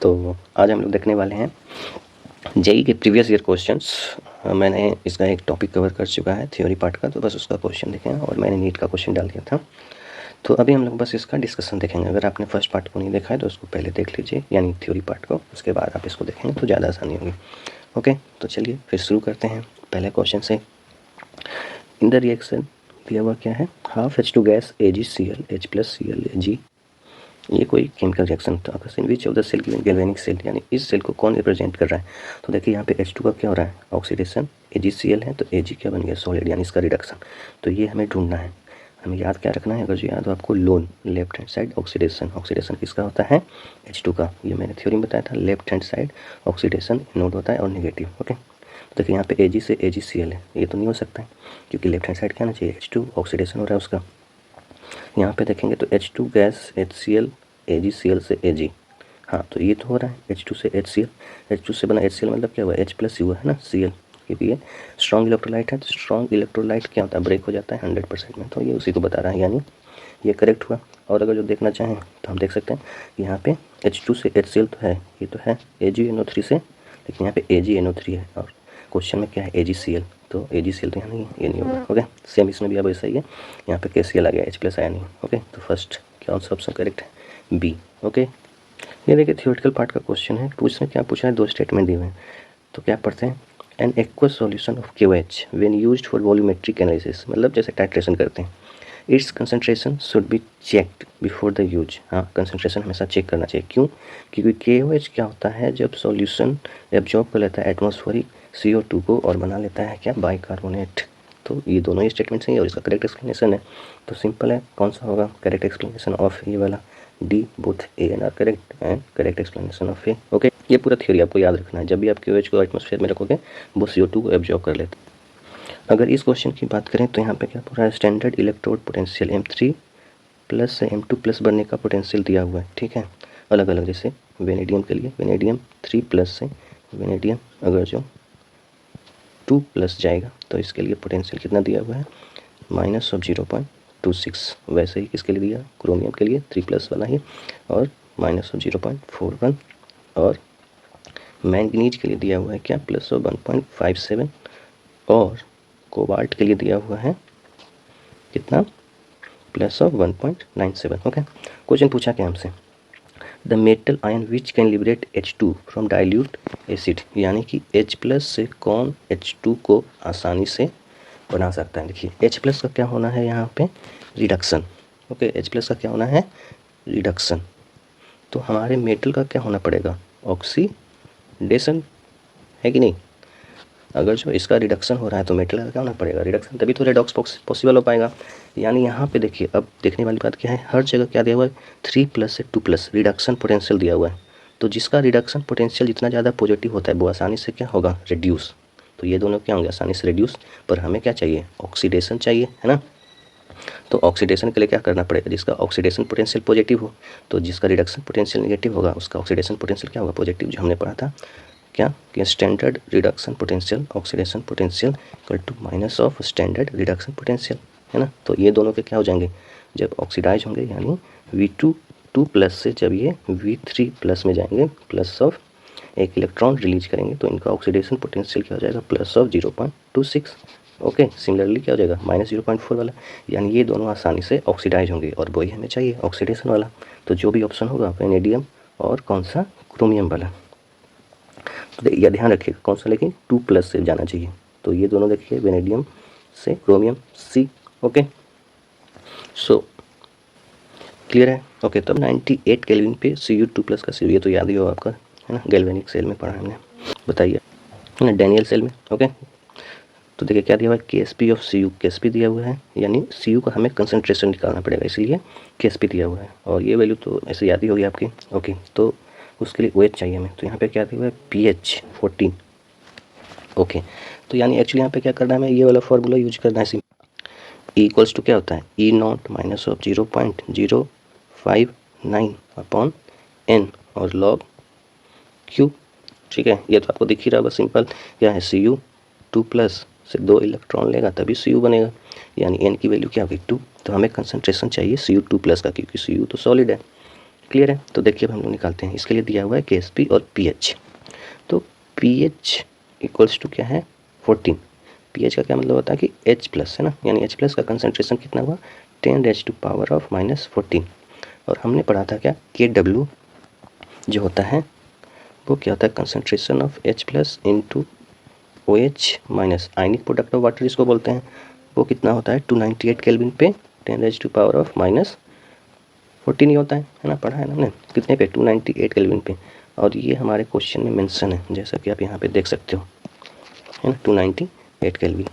तो आज हम लोग देखने वाले हैं जेई के प्रीवियस ईयर क्वेश्चंस। मैंने इसका एक टॉपिक कवर कर चुका है थ्योरी पार्ट का, तो बस उसका क्वेश्चन देखें और मैंने नीट का क्वेश्चन डाल दिया था। तो अभी हम लोग बस इसका डिस्कशन देखेंगे। अगर आपने फर्स्ट पार्ट को नहीं देखा है तो उसको पहले देख लीजिए, यानी थ्योरी पार्ट को, उसके बाद आप इसको देखेंगे तो ज़्यादा आसानी होगी। ओके, तो चलिए फिर शुरू करते हैं पहले क्वेश्चन से। इन द रिएक्शन दिया हुआ क्या है, half H2 gas AgCl H+Cl Ag, ये कोई केमिकल रिएक्शन था। In which of the cell given galvanic cell, यानी इस सेल को कौन रिप्रेजेंट कर रहा है। तो देखिए यहाँ पे H2 का क्या हो रहा है, ऑक्सीडेशन, AgCl है तो Ag क्या बन गया, सॉलिड, यानी इसका रिडक्शन। तो ये हमें ढूंढना है, हमें याद क्या रखना है, अगर जो याद हो आपको, loan left hand side oxidation. Oxidation किसका होता है, H2 का। ये मैंने थ्योरी में बताया था, left hand side oxidation node होता है और नेगेटिव। ओके, तो देखिए यहाँ पे Ag से AgCl है, ये तो नहीं हो सकता है क्योंकि लेफ्ट हैंड साइड क्या होना चाहिए, H2, ऑक्सीडेशन हो रहा है उसका। यहाँ पे देखेंगे तो H2 गैस HCl AgCl से Ag, हाँ तो ये तो हो रहा है H2 से HCl, H2 से बना HCl मतलब क्या हुआ, H+ हुआ है ना Cl, क्योंकि ये स्ट्रॉन्ग इलेक्ट्रोलाइट है। तो स्ट्रॉन्ग इलेक्ट्रोलाइट क्या होता है, ब्रेक हो जाता है 100% में, तो ये उसी को बता रहा है, यानी ये करेक्ट हुआ। और अगर जो देखना चाहें तो हम देख सकते हैं यहाँ पे H2 से HCl तो है, ये तो है AgNO3 से, लेकिन यहाँ पे AgNO3 है और क्वेश्चन में क्या है AgCl, तो AgCl तो यहाँ नहीं है, ये नहीं होगा। ओके, सेम इसमें भी अब ऐसा ही है, यहाँ पे KCl आ गया, H+ आया नहीं। ओके, तो फर्स्ट क्या आंसर ऑप्शन करेक्ट है, बी। ओके, ये देखिए थियोरेटिकल पार्ट का क्वेश्चन है। तो इसमें क्या पूछा है, दो स्टेटमेंट दिए हुए हैं, तो क्या पढ़ते हैं, an aqueous solution of KOH when used for volumetric analysis, मतलब जैसे टाइट्रेशन करते हैं, it's concentration should be checked before the use. हाँ, कंसनट्रेशन हमेशा चेक करना चाहिए, क्यों, क्योंकि KOH क्या होता है, जब सॉल्यूशन एब्जॉर्ब कर लेता है एटमॉस्फेरिक CO2 को और बना लेता है क्या, बाइकार्बोनेट। तो ये दोनों ही स्टेटमेंट्स हैं और इसका करेक्ट एक्सप्लेनेशन है। तो सिंपल है, कौन सा होगा करेक्ट एक्सप्लेनेशन ऑफ ये वाला, D, both A and R correct, and correct explanation of A. Okay, ये पूरा थ्योरी आपको याद रखना है, जब भी आप KOH को एटमॉस्फेयर में रखोगे वो CO2 को एब्जॉर्ब कर लेते हैं। अगर इस क्वेश्चन की बात करें तो यहाँ पे क्या पूरा standard electrode potential M3 plus से M2 प्लस बनने का पोटेंशियल दिया हुआ है, ठीक है, अलग अलग। जैसे वेनेडियम के लिए वेनेडियम 3 प्लस से वेनेडियम अगर जो 2 प्लस जाएगा तो इसके लिए पोटेंशियल कितना दिया हुआ है, -0.26। वैसे ही किसके लिए दिया, क्रोमियम के लिए 3 प्लस वाला ही, और -0.41, और मैंगनीज के लिए दिया हुआ है क्या, +1.57, और कोबाल्ट के लिए दिया हुआ है कितना, +1.97। ओके, क्वेश्चन पूछा क्या हमसे, the metal ion which can liberate H2 from dilute acid, यानी कि H+ से कौन H2 को आसानी से बना सकता है। देखिए H+ का क्या होना है यहाँ पे, रिडक्शन। ओके, H+ का क्या होना है, रिडक्शन। तो हमारे मेटल का क्या होना पड़ेगा, ऑक्सीडेशन, है कि नहीं। अगर जो इसका रिडक्शन हो रहा है तो मेटल का क्या होना पड़ेगा, रिडक्शन, तभी तो रेडॉक्स पॉसिबल हो पाएगा। यानी यहाँ पे देखिए, अब देखने वाली बात क्या है, हर जगह क्या दिया हुआ है, 3 प्लस से 2 प्लस रिडक्शन पोटेंशियल दिया हुआ है। तो जिसका रिडक्शन पोटेंशियल जितना ज़्यादा पॉजिटिव होता है वो आसानी से क्या होगा, रिड्यूस। तो ये दोनों क्या होंगे, आसानी से रिड्यूस। पर हमें क्या चाहिए, ऑक्सीडेशन चाहिए, है ना। तो ऑक्सीडेशन के लिए क्या करना पड़ेगा, जिसका ऑक्सीडेशन पोटेंशियल पॉजिटिव हो, तो जिसका रिडक्शन पोटेंशियल नेगेटिव होगा उसका ऑक्सीडेशन पोटेंशियल क्या होगा, पॉजिटिव, जो हमने पढ़ा था क्या, कि standard reduction potential oxidation potential equal to minus of standard reduction potential, है ना। तो ये दोनों के क्या हो जाएंगे, जब ऑक्सीडाइज होंगे, यानी V2 2 प्लस से जब ये V3 प्लस में जाएंगे, प्लस ऑफ एक इलेक्ट्रॉन रिलीज करेंगे, तो इनका ऑक्सीडेशन पोटेंशियल क्या हो जाएगा, +0.26। ओके, सिमिलरली क्या हो जाएगा, -0.4 वाला, यानी ये दोनों आसानी से ऑक्सीडाइज होंगे और वही हमें चाहिए ऑक्सीडेशन वाला। तो जो भी ऑप्शन होगा वेनेडियम और कौन सा, क्रोमियम वाला। तो यह ध्यान रखिएगा कौन सा, लेकिन 2 प्लस से जाना चाहिए। तो ये दोनों देखिए, वेनेडियम से chromium C। Okay, so clear है। ओके, तब 98 केल्विन पे Cu2+ का Cu, ये तो याद ही हो आपका, है ना, गैल्वेनिक सेल में पढ़ा हमने, बताइए ना, डैनियल सेल में। ओके, तो देखिए क्या दिया हुआ है, KsP ऑफ Cu, KsP दिया हुआ है, यानी Cu का हमें कंसनट्रेशन निकालना पड़ेगा, इसलिए KsP दिया हुआ है, और ये वैल्यू तो ऐसे याद ही होगी आपकी। ओके, तो उसके लिए OH चाहिए हमें, तो यहाँ पे क्या दिया हुआ है, pH 14। ओके, तो यानी एक्चुअली यहाँ पे क्या करना है, हमें ये वाला फार्मूला यूज करना है। E इक्वल्स टू क्या होता है, E0 minus of 0.059 upon N और log Q, ठीक है। ये तो आपको दिख ही रहा होगा, सिंपल क्या है, Cu2 प्लस से 2 इलेक्ट्रॉन लेगा तभी Cu बनेगा, यानी N की वैल्यू क्या होगी 2। तो हमें कंसनट्रेशन चाहिए Cu2 प्लस का, क्योंकि Cu तो सॉलिड है। क्लियर है। तो देखिए अब हम लोग निकालते हैं। इसके लिए दिया हुआ है KSP और pH। तो pH इक्वल्स टू क्या है 14। pH का क्या मतलब होता है कि H प्लस है ना, यानी H प्लस का कंसनट्रेशन कितना हुआ 10⁻⁻14। और हमने पढ़ा था क्या KW जो होता है वो क्या होता है concentration of H plus into OH minus ionic product of water जिसको बोलते हैं, वो कितना होता है 298 केल्विन पे 10⁻⁻14 ही होता है ना, पढ़ा है ना हमने कितने पे 298 केल्विन पे। और ये हमारे क्वेश्चन में मेंशन है जैसा कि आप यहाँ पे देख सकते हो है ना 298 केल्विन।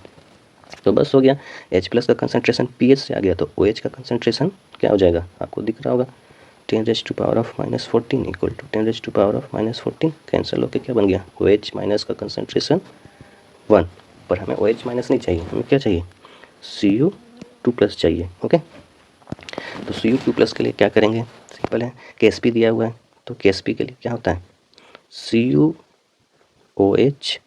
तो बस हो गया। H प्लस का कंसनट्रेशन pH से आ गया तो OH का कंसनट्रेशन क्या हो जाएगा आपको दिख रहा होगा 10⁻⁻14 इक्वल टू 10⁻⁻14 कैंसिल होकर क्या बन गया OH माइनस का कंसनट्रेशन 1। पर हमें OH माइनस नहीं चाहिए, हमें क्या चाहिए Cu2 प्लस चाहिए। ओके, तो Cu2 प्लस के लिए क्या करेंगे, सिंपल है KSP दिया हुआ है तो KSP के लिए क्या होता है CuOH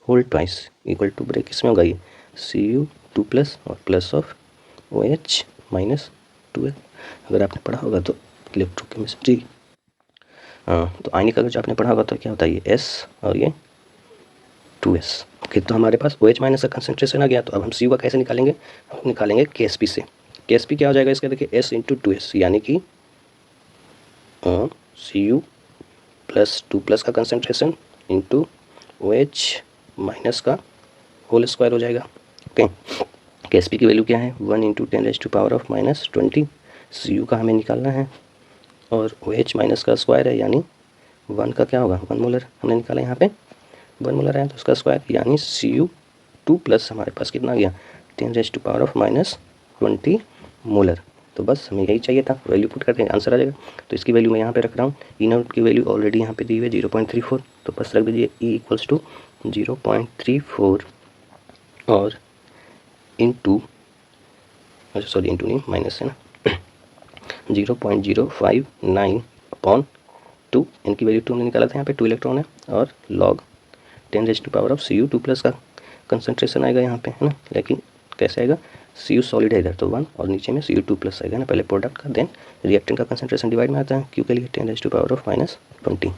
whole twice equal to break इसमें होगा ये Cu2 प्लस और प्लस ऑफ OH माइनस 2। अगर आपने पढ़ा होगा तो इलेक्ट्रोकेमिस्ट्री, हाँ तो आयनिक अगर जो आपने पढ़ा होगा तो क्या होता है ये S और ये 2S। ओके, तो हमारे पास OH माइनस का कंसनट्रेशन आ गया। तो अब हम Cu का कैसे निकालेंगे, हम निकालेंगे KSP से। KSP क्या हो जाएगा इसका देखिए S इंटू 2S यानी कि Cu प्लस 2 प्लस का कंसनट्रेशन इंटू OH माइनस का होल स्क्वायर हो जाएगा। ओके, KSP की वैल्यू क्या है 1 इंटू 10⁻⁻20। Cu का हमें निकालना है और OH माइनस का स्क्वायर है यानी 1 का क्या होगा 1 मोलर हमने निकाला यहाँ पे 1 मोलर है तो उसका स्क्वायर यानी Cu2 प्लस हमारे पास कितना आ गया 10⁻⁻20 मोलर। तो बस हमें यही चाहिए था, वैल्यू पुट करते हैं आंसर आ जाएगा। तो इसकी वैल्यू मैं यहाँ पे रख रहा हूँ। ई नॉट की वैल्यू ऑलरेडी यहाँ पे दी हुई है 0.34, तो बस रख दीजिए E इक्वल्स टू 0.34 और इंटू सॉरी इंटू नहीं माइनस है ना 0.059 अपॉन 2। इनकी वैल्यू 2 हमने निकाला था, यहाँ पे 2 इलेक्ट्रॉन है और लॉग 10⁻⁴ Cu2 प्लस का कंसनट्रेशन आएगा यहाँ पे है ना, लेकिन कैसे आएगा Cu सॉलिड है इधर तो 1 और नीचे में Cu2 प्लस आएगा ना, पहले प्रोडक्ट का देन रिएक्टेंट का कंसनट्रेशन डिवाइड में आता है Q के लिए 10⁻⁻20।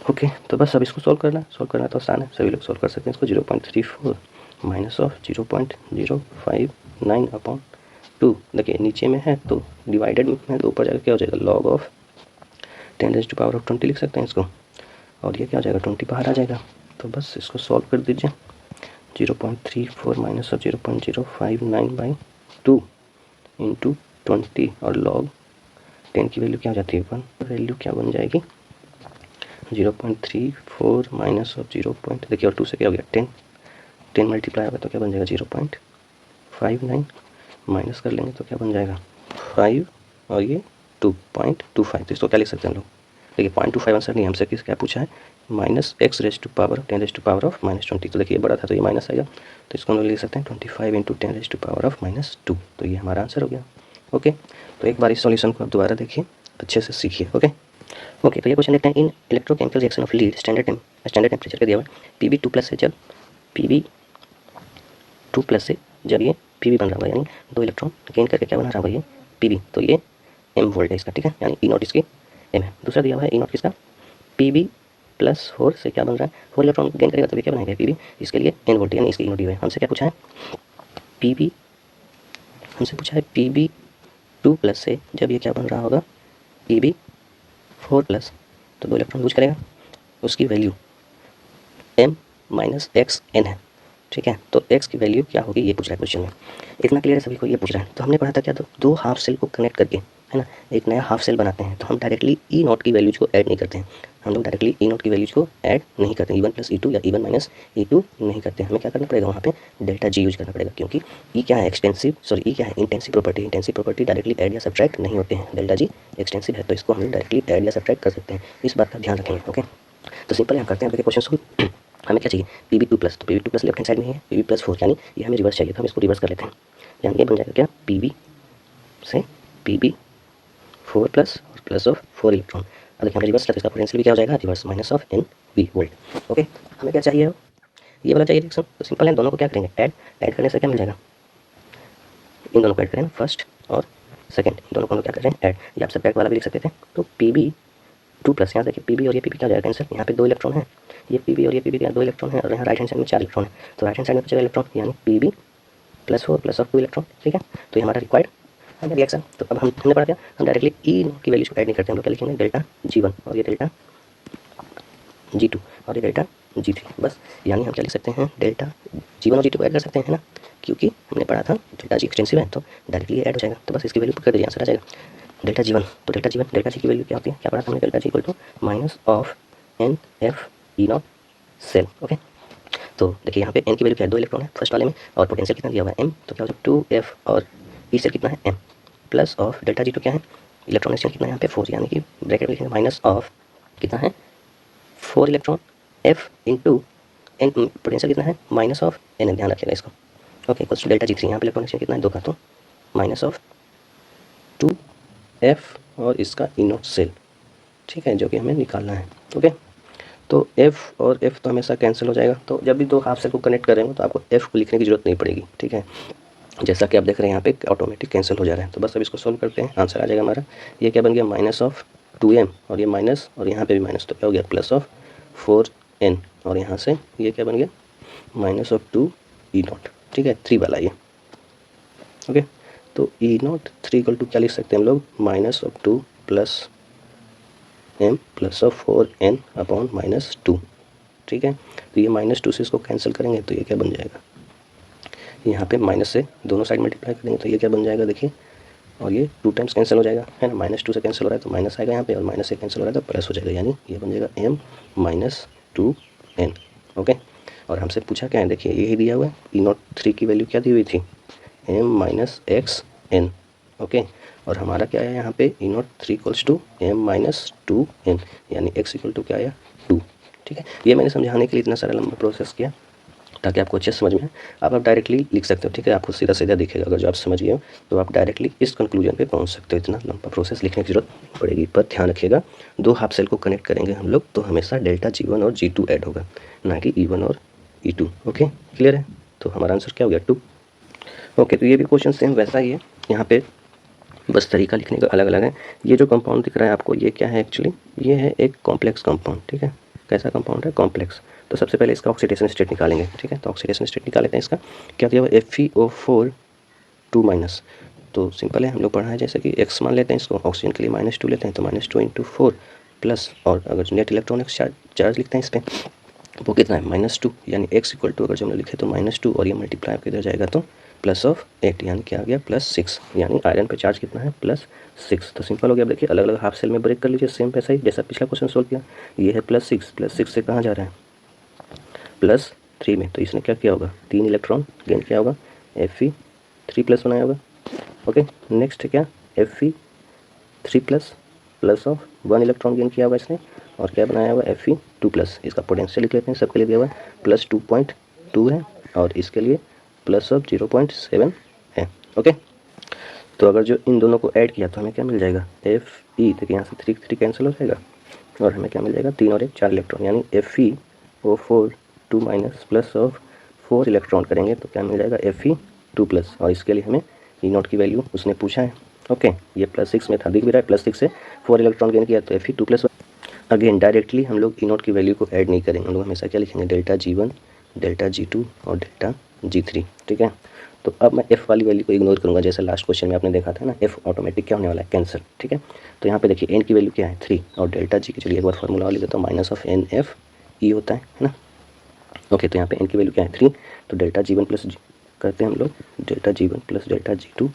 ओके, तो बस अब इसको सॉल्व करना तो आसान है, सभी लोग सॉल्व कर सकते हैं इसको। 0.34 माइनस ऑफ 0.059 अपॉन 2, देखिए नीचे में है तो डिवाइडेड में है तो ऊपर जाकर क्या हो जाएगा लॉग ऑफ 10⁻20 लिख सकते हैं इसको, और ये क्या हो जाएगा 20 बाहर आ जाएगा। तो बस इसको सॉल्व कर दीजिए 0.34 माइनस ऑफ 0.059/2 इंटू 20 और लॉग 10 की वैल्यू क्या हो जाती है 1, वैल्यू क्या बन जाएगी 0.34 माइनस ऑफ 0. देखिए और 2 से क्या हो गया 10 मल्टीप्लाई होगा तो क्या बन जाएगा 0.59 माइनस कर लेंगे तो क्या बन जाएगा 5 और ये 2.25। तो इसको क्या लिख सकते हैं हम लोग, देखिए 0.25 आंसर नहीं, हमसे किस क्या पूछा है -x⁻10⁻⁻20। तो देखिए बड़ा था तो ये माइनस आएगा, तो इसको हम लोग लिख सकते हैं 25 इंटू 10⁻⁻2। तो ये हमारा आंसर हो गया। ओके, तो एक बार इस सॉल्यूशन को आप दोबारा देखिए, अच्छे से सीखिए। ओके, तो ये क्वेश्चन देखते हैं। In electrochemical reaction of lead standard temperature का दिया हुआ है Pb2 प्लस से जब Pb2 प्लस से जब ये Pb बन रहा होगा यानी 2 इलेक्ट्रॉन गेन करके क्या बना रहा होगा ये Pb, तो ये m वोल्ट है इसका, ठीक है, यानी E नॉट इसकी m है। दूसरा दिया हुआ है E नॉट किसका Pb प्लस 4 से क्या बन रहा है 4 इलेक्ट्रॉन गेन करेगा तभी क्या बनाएगा Pb, इसके लिए n वोल्ट यानी इसकी E नॉट दी हुई है। हमसे क्या पूछा है Pb2 प्लस से जब ये क्या बन रहा होगा Pb4 प्लस, तो 2 इलेक्ट्रॉन यूज करेगा, उसकी value m minus x n है, ठीक है। तो x की वैल्यू क्या होगी ये पूछ रहा है क्वेश्चन में, इतना क्लियर है सभी को, ये पूछ रहा है। तो हमने पढ़ा था क्या, तो 2 हाफ सेल को कनेक्ट करके है ना एक नया हाफ सेल बनाते हैं, तो हम डायरेक्टली ई नॉट की वैल्यूज को ऐड नहीं करते हैं, हम लोग डायरेक्टली ई नॉट की वैल्यूज को ऐड नहीं करते हैं, E1 प्लस E2 या E1 माइनस E2 नहीं करते हैं। हमें क्या करना पड़ेगा वहाँ पे डेल्टा G यूज करना पड़ेगा, क्योंकि ई क्या है ई क्या है इंटेंसिव प्रॉपर्टी डायरेक्टली ऐड या सब्ट्रैक्ट नहीं होते हैं, डेल्टा G एक्सटेंसिव है तो इसको हम डायरेक्टली ऐड या सब्ट्रैक्ट कर सकते हैं, इस बात का ध्यान रखेंगे। ओके, तो सिंपल हम करते हैं क्वेश्चन सॉल्व। हमें क्या चाहिए Pb2 प्लस, तो Pb2 plus left hand side में है Pb प्लस 4, यानी ये हमें रिवर्स चाहिए, तो हम इसको रिवर्स कर लेते हैं, यानी ये बन जाएगा क्या Pb से Pb4 प्लस और प्लस ऑफ 4 इलेक्ट्रॉन। अब देखिए हमें रिवर्स करते इसका पोटेंशियल भी क्या हो जाएगा reverse minus of NV volt. Okay, हमें क्या चाहिए ये वाला चाहिए रिएक्शन, तो सिंपल है दोनों को क्या करेंगे ऐड करने से क्या मिल जाएगा, इन दोनों को ऐड करें फर्स्ट और सेकंड, दोनों को क्या कर रहे हैं, ऐड, या आप सब्ट्रैक्ट वाला भी लिख सकते थे। तो Pb2 प्लस, यहाँ देखिए Pb और ये Pb क्या हो जाएगा कैंसिल, यहाँ पे 2 इलेक्ट्रॉन है, ये Pb और ये Pb क्या 2 इलेक्ट्रॉन है, और यहाँ राइट हैंड साइड में 4 इलेक्ट्रॉन है, तो राइट हैंड साइड में बचेगा इलेक्ट्रॉन, यानी Pb plus 4 plus of 2 electron. ठीक है, तो ये हमारा रिक्वायर्ड है रिएक्शन। तो अब हमने पढ़ा क्या, हम डायरेक्टली ई की वैल्यूज को ऐड नहीं करते, हम लोग क्या लिखेंगे, डेल्टा G1 और ये डेल्टा G2 और ये डेल्टा G3, बस। यानी हम क्या लिख सकते हैं, डेल्टा G1 और G2 को ऐड कर सकते हैं, है ना, क्योंकि हमने पढ़ा था डेल्टा G एक्सटेंसिव है, तो डायरेक्टली ऐड हो जाएगा। तो बस इसकी वैल्यू पुट कर दीजिए, आंसर आ जाएगा डेल्टा G1। तो डेल्टा G1 डेल्टा G की वैल्यू क्या होती है, क्या पढ़ा था हमने, delta G equal to minus of NF cell. Okay, तो देखिए यहाँ पे n की वैल्यू क्या है, 2 इलेक्ट्रॉन है फर्स्ट वाले में, और पोटेंशियल कितना दिया हुआ है m, तो क्या हो जाएगा 2f, और ई सेल कितना है m, plus of delta G2 क्या है, इलेक्ट्रॉन एक्सचेंज कितना है यहाँ पे 4, यानी कि ब्रैकेट में लिखेंगे माइनस ऑफ कितना है 4 electron f into n, potential कितना है माइनस ऑफ n, ध्यान रखिएगा इसको। Okay, equals to delta G3, यहाँ पे इलेक्ट्रॉन एक्सचेंज कितना है 2 का, तो माइनस ऑफ 2f और इसका इनोट सेल। ठीक है, जो कि हमें निकालना है। ओके, तो f और f तो हमेशा कैंसिल हो जाएगा, तो जब भी दो हाफ सेल को कनेक्ट करेंगे तो आपको f को लिखने की जरूरत नहीं पड़ेगी। ठीक है, जैसा कि आप देख रहे हैं यहाँ पे ऑटोमेटिक कैंसिल हो जा रहा है। तो बस अब इसको सोल्व करते हैं, आंसर आ जाएगा हमारा, ये क्या बन गया माइनस ऑफ 2m, और ये माइनस, और यहाँ पे भी माइनस, तो क्या हो गया प्लस ऑफ 4n, और यहाँ से ये क्या बन गया माइनस ऑफ 2E0। ठीक है, 3 वाला ये। ओके, तो E0 3 इक्वल टू क्या लिख सकते हैं हम लोग, minus of 2 plus m plus of 4n upon minus 2। ठीक है, तो ये माइनस 2 से इसको कैंसिल करेंगे तो ये क्या बन जाएगा, यहाँ पे माइनस से दोनों साइड मल्टीप्लाई करेंगे तो ये क्या बन जाएगा देखिए, और ये 2 टाइम्स कैंसिल हो जाएगा, है ना, माइनस 2 से कैंसिल हो रहा है तो माइनस आएगा यहाँ पे, और माइनस से कैंसिल हो रहा है तो प्लस हो जाएगा, यानी ये बन जाएगा m माइनस 2n। ओके, और हमसे पूछा क्या है, देखिए यही दिया हुआ है, E0 3 की वैल्यू क्या दी हुई थी, m माइनस xn। ओके, और हमारा क्या है यहाँ पे, E0 3 equals to m minus 2n, यानी x इक्वल टू क्या आया 2। ठीक है, ये मैंने समझाने के लिए इतना सारा लंबा प्रोसेस किया ताकि आपको अच्छे समझ में आए। आप डायरेक्टली लिख सकते हो। ठीक है, आपको सीधा सीधा दिखेगा, अगर जो आप समझ गए हो तो आप डायरेक्टली इस कंक्लूजन पे पहुंच सकते हो, इतना लंबा प्रोसेस लिखने की जरूरत नहीं पड़ेगी। पर ध्यान रखिएगा, दो हाफ सेल को कनेक्ट करेंगे हम लोग तो हमेशा डेल्टा G1 और G2 ऐड होगा, ना कि E1 और E2। ओके, क्लियर है, तो हमारा आंसर क्या हो गया 2। ओके, तो ये भी क्वेश्चन सेम वैसा ही है, यहाँ पे बस तरीका लिखने का अलग अलग है। ये जो कंपाउंड दिख रहा है आपको, ये क्या है एक्चुअली, ये है एक कॉम्प्लेक्स कंपाउंड। ठीक है, कैसा कंपाउंड है, कॉम्प्लेक्स। तो सबसे पहले इसका ऑक्सीडेशन स्टेट निकालेंगे। ठीक है, तो ऑक्सीडेशन स्टेट निकाल लेते हैं। इसका क्या दिया हुआ, FeO4 2 माइनस, तो सिंपल है, हम लोग पढ़ा है जैसे कि x मान लेते हैं इसको, ऑक्सीजन के लिए -2 लेते हैं, तो -2 × 4 प्लस, और अगर नेट इलेक्ट्रॉनिक चार्ज लिखते हैं इस पर, वो कितना है -2, यानी x इक्वल टू अगर जो हमने लिखे तो -2, और ये मल्टीप्लाई किधर जाएगा तो प्लस ऑफ 8, यानी क्या आ गया +6, यानी आयरन पे चार्ज कितना है +6। तो सिंपल हो गया। अब देखिए अलग अलग हाफ सेल में ब्रेक कर लीजिए, सेम वैसा ही जैसा पिछला क्वेश्चन सोल्व किया। ये है +6 से कहाँ जा रहा है, +3 में, तो इसने क्या किया होगा, 3 इलेक्ट्रॉन गेन किया होगा, Fe3+ बनाया होगा। ओके, नेक्स्ट है क्या, Fe3+ plus of 1 electron gain किया होगा इसने, और क्या बनाया हुआ Fe2+। इसका पोटेंशियल लिख लेते हैं, सबके लिए दिया हुआ है +2.2 है, और इसके लिए प्लस ऑफ 0.7 है। ओके, तो अगर जो इन दोनों को ऐड किया तो हमें क्या मिल जाएगा, Fe, देखिए यहाँ से 3 कैंसिल हो जाएगा, और हमें क्या मिल जाएगा 3 और 1 4 इलेक्ट्रॉन, यानी FeO4 2 minus plus of 4 electron करेंगे तो क्या मिल जाएगा Fe2+, और इसके लिए हमें E0 की वैल्यू उसने पूछा है। ओके, ये +6 में था, दिख भी रहा है, +6 से 4 इलेक्ट्रॉन गेन किया तो Fe2+। अगेन डायरेक्टली हम लोग E0 की वैल्यू को ऐड नहीं करेंगे, हम लोग हमेशा क्या लिखेंगे, डेल्टा G1, डेल्टा G2 और डेल्टा G3। ठीक है, तो अब मैं f वाली वैल्यू को इग्नोर करूंगा, जैसे लास्ट क्वेश्चन में आपने देखा था ना, f ऑटोमेटिक क्या होने वाला है, कैंसिल। ठीक है, तो यहाँ पे देखिए n की वैल्यू क्या है 3, और डेल्टा G की चलिए एक बार फॉर्मूला ले देता हूँ, -NFE होता है ना। ओके, तो यहाँ पे n की वैल्यू क्या है 3, तो डेल्टा G1 प्लस करते हैं हम लोग, delta G1 plus delta G2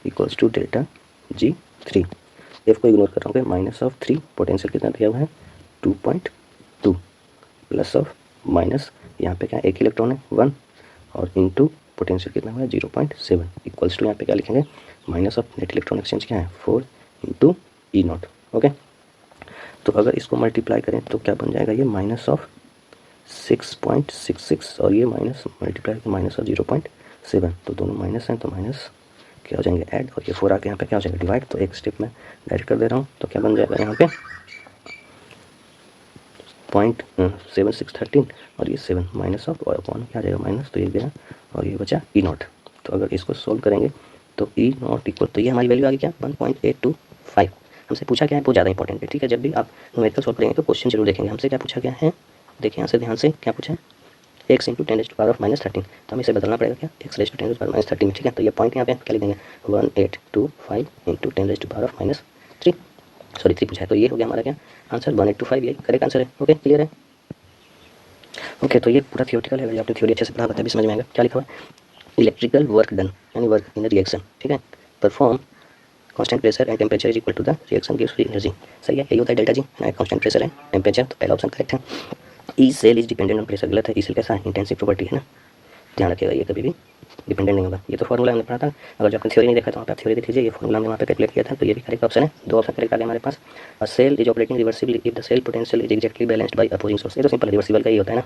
equals to delta G3। f को इग्नोर कर रहा हूँ, -3, पोटेंशियल कितना दिया हुआ है 2.2, प्लस ऑफ माइनस, यहाँ पे क्या है 1 इलेक्ट्रॉन है 1, और इंटू पोटेंशियल कितना हुआ है 0.7 इक्वल्स टू, यहाँ पे क्या लिखेंगे, minus of net electron exchange क्या है 4 × E0। ओके, तो अगर इसको मल्टीप्लाई करें तो क्या बन जाएगा, ये -6.66, और ये माइनस मल्टीप्लाई माइनस ऑफ 0.7, तो दोनों माइनस हैं, तो माइनस क्या हो जाएंगे ऐड, और ये 4 आके यहाँ पे क्या हो जाएगा डिवाइड। तो एक स्टेप में डायरेक्ट कर दे रहा हूँ, तो क्या बन जाएगा यहाँ पे 0.7613, और ये 7 माइनस ऑफ, और अपॉन क्या आ जाएगा माइनस, तो ये गया, और ये बचा E0। तो अगर इसको सोल्व करेंगे तो ई नॉट इक्वल, तो ये हमारी वैल्यू आ गई क्या 1.825। हमसे पूछा क्या है वो ज़्यादा इंपॉर्टेंट है, ठीक है। जब भी आप न्यूमेरिकल सॉल्व करेंगे तो क्वेश्चन जरूर देखेंगे। हमसे क्या पूछा गया है, देखिए यहाँ से ध्यान से क्या पूछा है, x इंटू 10⁻⁻13। तो हमें इसे बदलना पड़ेगा क्या x⁻10⁻13 में, ठीक है। तो ये पॉइंट यहाँ पे क्या लिख देंगे 1825 इंटू 10⁻³ सॉरी 3 पूछा है, तो ये हो गया हमारा क्या आंसर 1825, यही करेक्ट आंसर है। ओके क्लियर है। ओके तो ये पूरा थियोरेटिकल है, अगर आपने थ्योरी अच्छे से पढ़ा तभी समझ में आएगा। क्या लिखा हुआ है, इलेक्ट्रिकल वर्क डन यानी वर्क इन द रिएक्शन, ठीक है, perform constant pressure and temperature is equal to the reaction gives free energy. सही है, यही होता है डेल्टा जी। कांस्टेंट प्रेशर है, टेम्परेचर, तो पहला ऑप्शन करेक्ट है। E cell is dependent on pressure, गलत है। ई सेल कैसा है, इंटेंसिव प्रॉपर्टी है ना, ध्यान रखिएगा, ये कभी भी डिपेंडेंट नहीं होगा। ये तो फॉर्मूला हमने पढ़ा था, अगर जो आपने थ्योरी नहीं देखा था वहाँ पे आप थ्योरी देख लीजिए, ये फॉर्मूला हमने वहाँ पे कैलकुलेट किया था, तो ये भी करेक्ट ऑप्शन है। 2 ऑप्शन करेक्ट आ गए हमारे पास। A cell is operating reversibly if the cell potential is exactly balanced by opposing source. ये तो सिंपल रिवर्सिबल का ही होता है ना,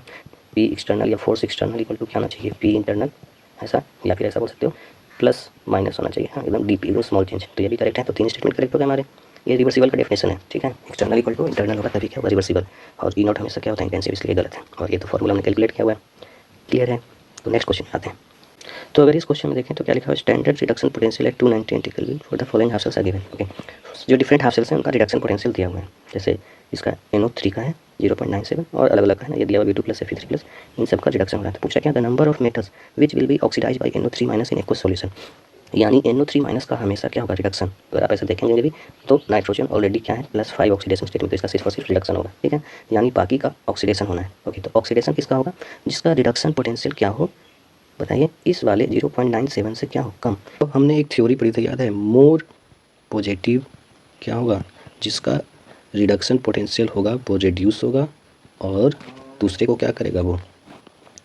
पी एक्सटर्नल या फोर्स एक्सटर्नल इक्वल टू क्या होना चाहिए, पी इंटरनल, ऐसा या फिर ऐसा बोल सकते हो प्लस माइनस होना चाहिए, हाँ एकदम डीप एकदम स्मॉल चेंज। तो ये भी करेक्ट है, तो 3 स्टेटमेंट करेक्ट हो गए हमारे। ये रिवर्सिबल का डेफिनेशन है, ठीक है, एक्सटर्नल इक्वल टू इंटरनल होगा तभी क्या होगा रिवर्सिबल, और ई नॉट हमेशा क्या होता है इंटेंसिव, इसलिए गलत है, और ये तो फॉर्मूला हमने कैलकुलेट किया हुआ है। क्लियर है। तो नेक्स्ट क्वेश्चन आते हैं। तो अगर इस क्वेश्चन में देखें तो क्या लिखा है, standard reduction potential at 290 integral for the following half cells are given. Okay, जो डिफरेंट हाफ सेल्स हैं उनका रिडक्शन पोटेंशियल दिया हुआ है, जैसे इसका NO3 का है 0.97 और अलग अलग है ना, ये दिया हुआ V2 प्लस Fe3 इन सब का रिडक्शन हो रहा है। तो पूछा क्या, the number of metals which will be oxidise by NO3 minus in aqueous solution, यानी NO3 माइनस का हमेशा क्या होगा रिडक्शन। अगर आप ऐसा देखेंगे भी तो नाइट्रोजन ऑलरेडी क्या है +5 ऑक्सीडेशन स्टेट में, तो इसका सिर्फ और सिर्फ रिडक्शन होगा, ठीक है, यानी बाकी का ऑक्सीडेशन होना है। ओके, तो ऑक्सीडेशन किसका होगा, जिसका रिडक्शन पोटेंशियल क्या हो, बताइए, इस वाले 0.97 से क्या हो, कम। तो हमने एक थ्योरी पढ़ी थी याद है, मोर पॉजिटिव क्या होगा, जिसका रिडक्शन पोटेंशियल होगा वो रिड्यूस होगा और दूसरे को क्या करेगा वो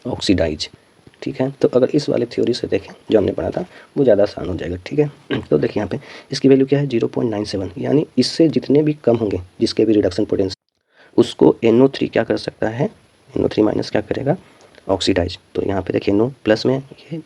ऑक्सीडाइज, ठीक है। तो अगर इस वाले थ्योरी से देखें जो हमने पढ़ा था वो ज़्यादा आसान हो जाएगा, ठीक है। तो देखिए यहाँ पे इसकी वैल्यू क्या है 0.97, यानी इससे जितने भी कम होंगे जिसके भी रिडक्शन पोटेंशियल उसको NO3 क्या कर सकता है, NO3 माइनस क्या करेगा ऑक्सीडाइज। तो यहाँ पे देखिए NO प्लस में ये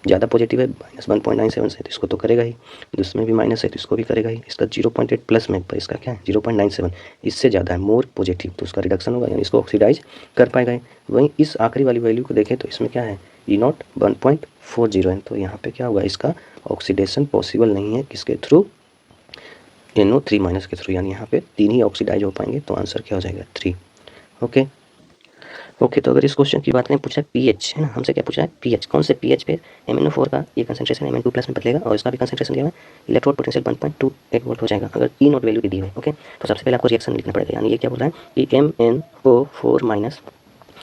ज़्यादा पॉजिटिव है -1.97 से, तो इसको तो करेगा ही, दूसरे में भी माइनस है तो इसको भी करेगा ही। इसका 0.8 प्लस में पर इसका क्या है 0.97, इससे ज़्यादा है मोर पॉजिटिव, तो उसका रिडक्शन होगा यानी इसको ऑक्सीडाइज कर पाएगा ही। वहीं इस आखिरी वाली वैल्यू को देखें तो इसमें क्या है ई नॉट 1.40 है, तो यहाँ पे क्या होगा इसका ऑक्सीडेशन पॉसिबल नहीं है, किसके थ्रू NO3 माइनस के थ्रू, यानी यहाँ पे 3 ही ऑक्सीडाइज हो पाएंगे, तो आंसर क्या हो जाएगा 3। ओके ओके, तो अगर इस क्वेश्चन की बात करें, पूछा है पीएच, है ना, हमसे क्या पूछा है पीएच, कौन से पीएच पे MnO4 का ये कंसंट्रेशन Mn2 प्लस में बदलेगा और इसका भी कंसंट्रेशन दिया है, इलेक्ट्रोड पोटेंशियल 1.28 वोल्ट हो जाएगा अगर ई नॉट वैल्यू दी हुई है। ओके, तो सबसे पहले आपको रिएक्शन लिखना पड़ेगा, यानी ये क्या बोल रहा है कि MnO4 माइनस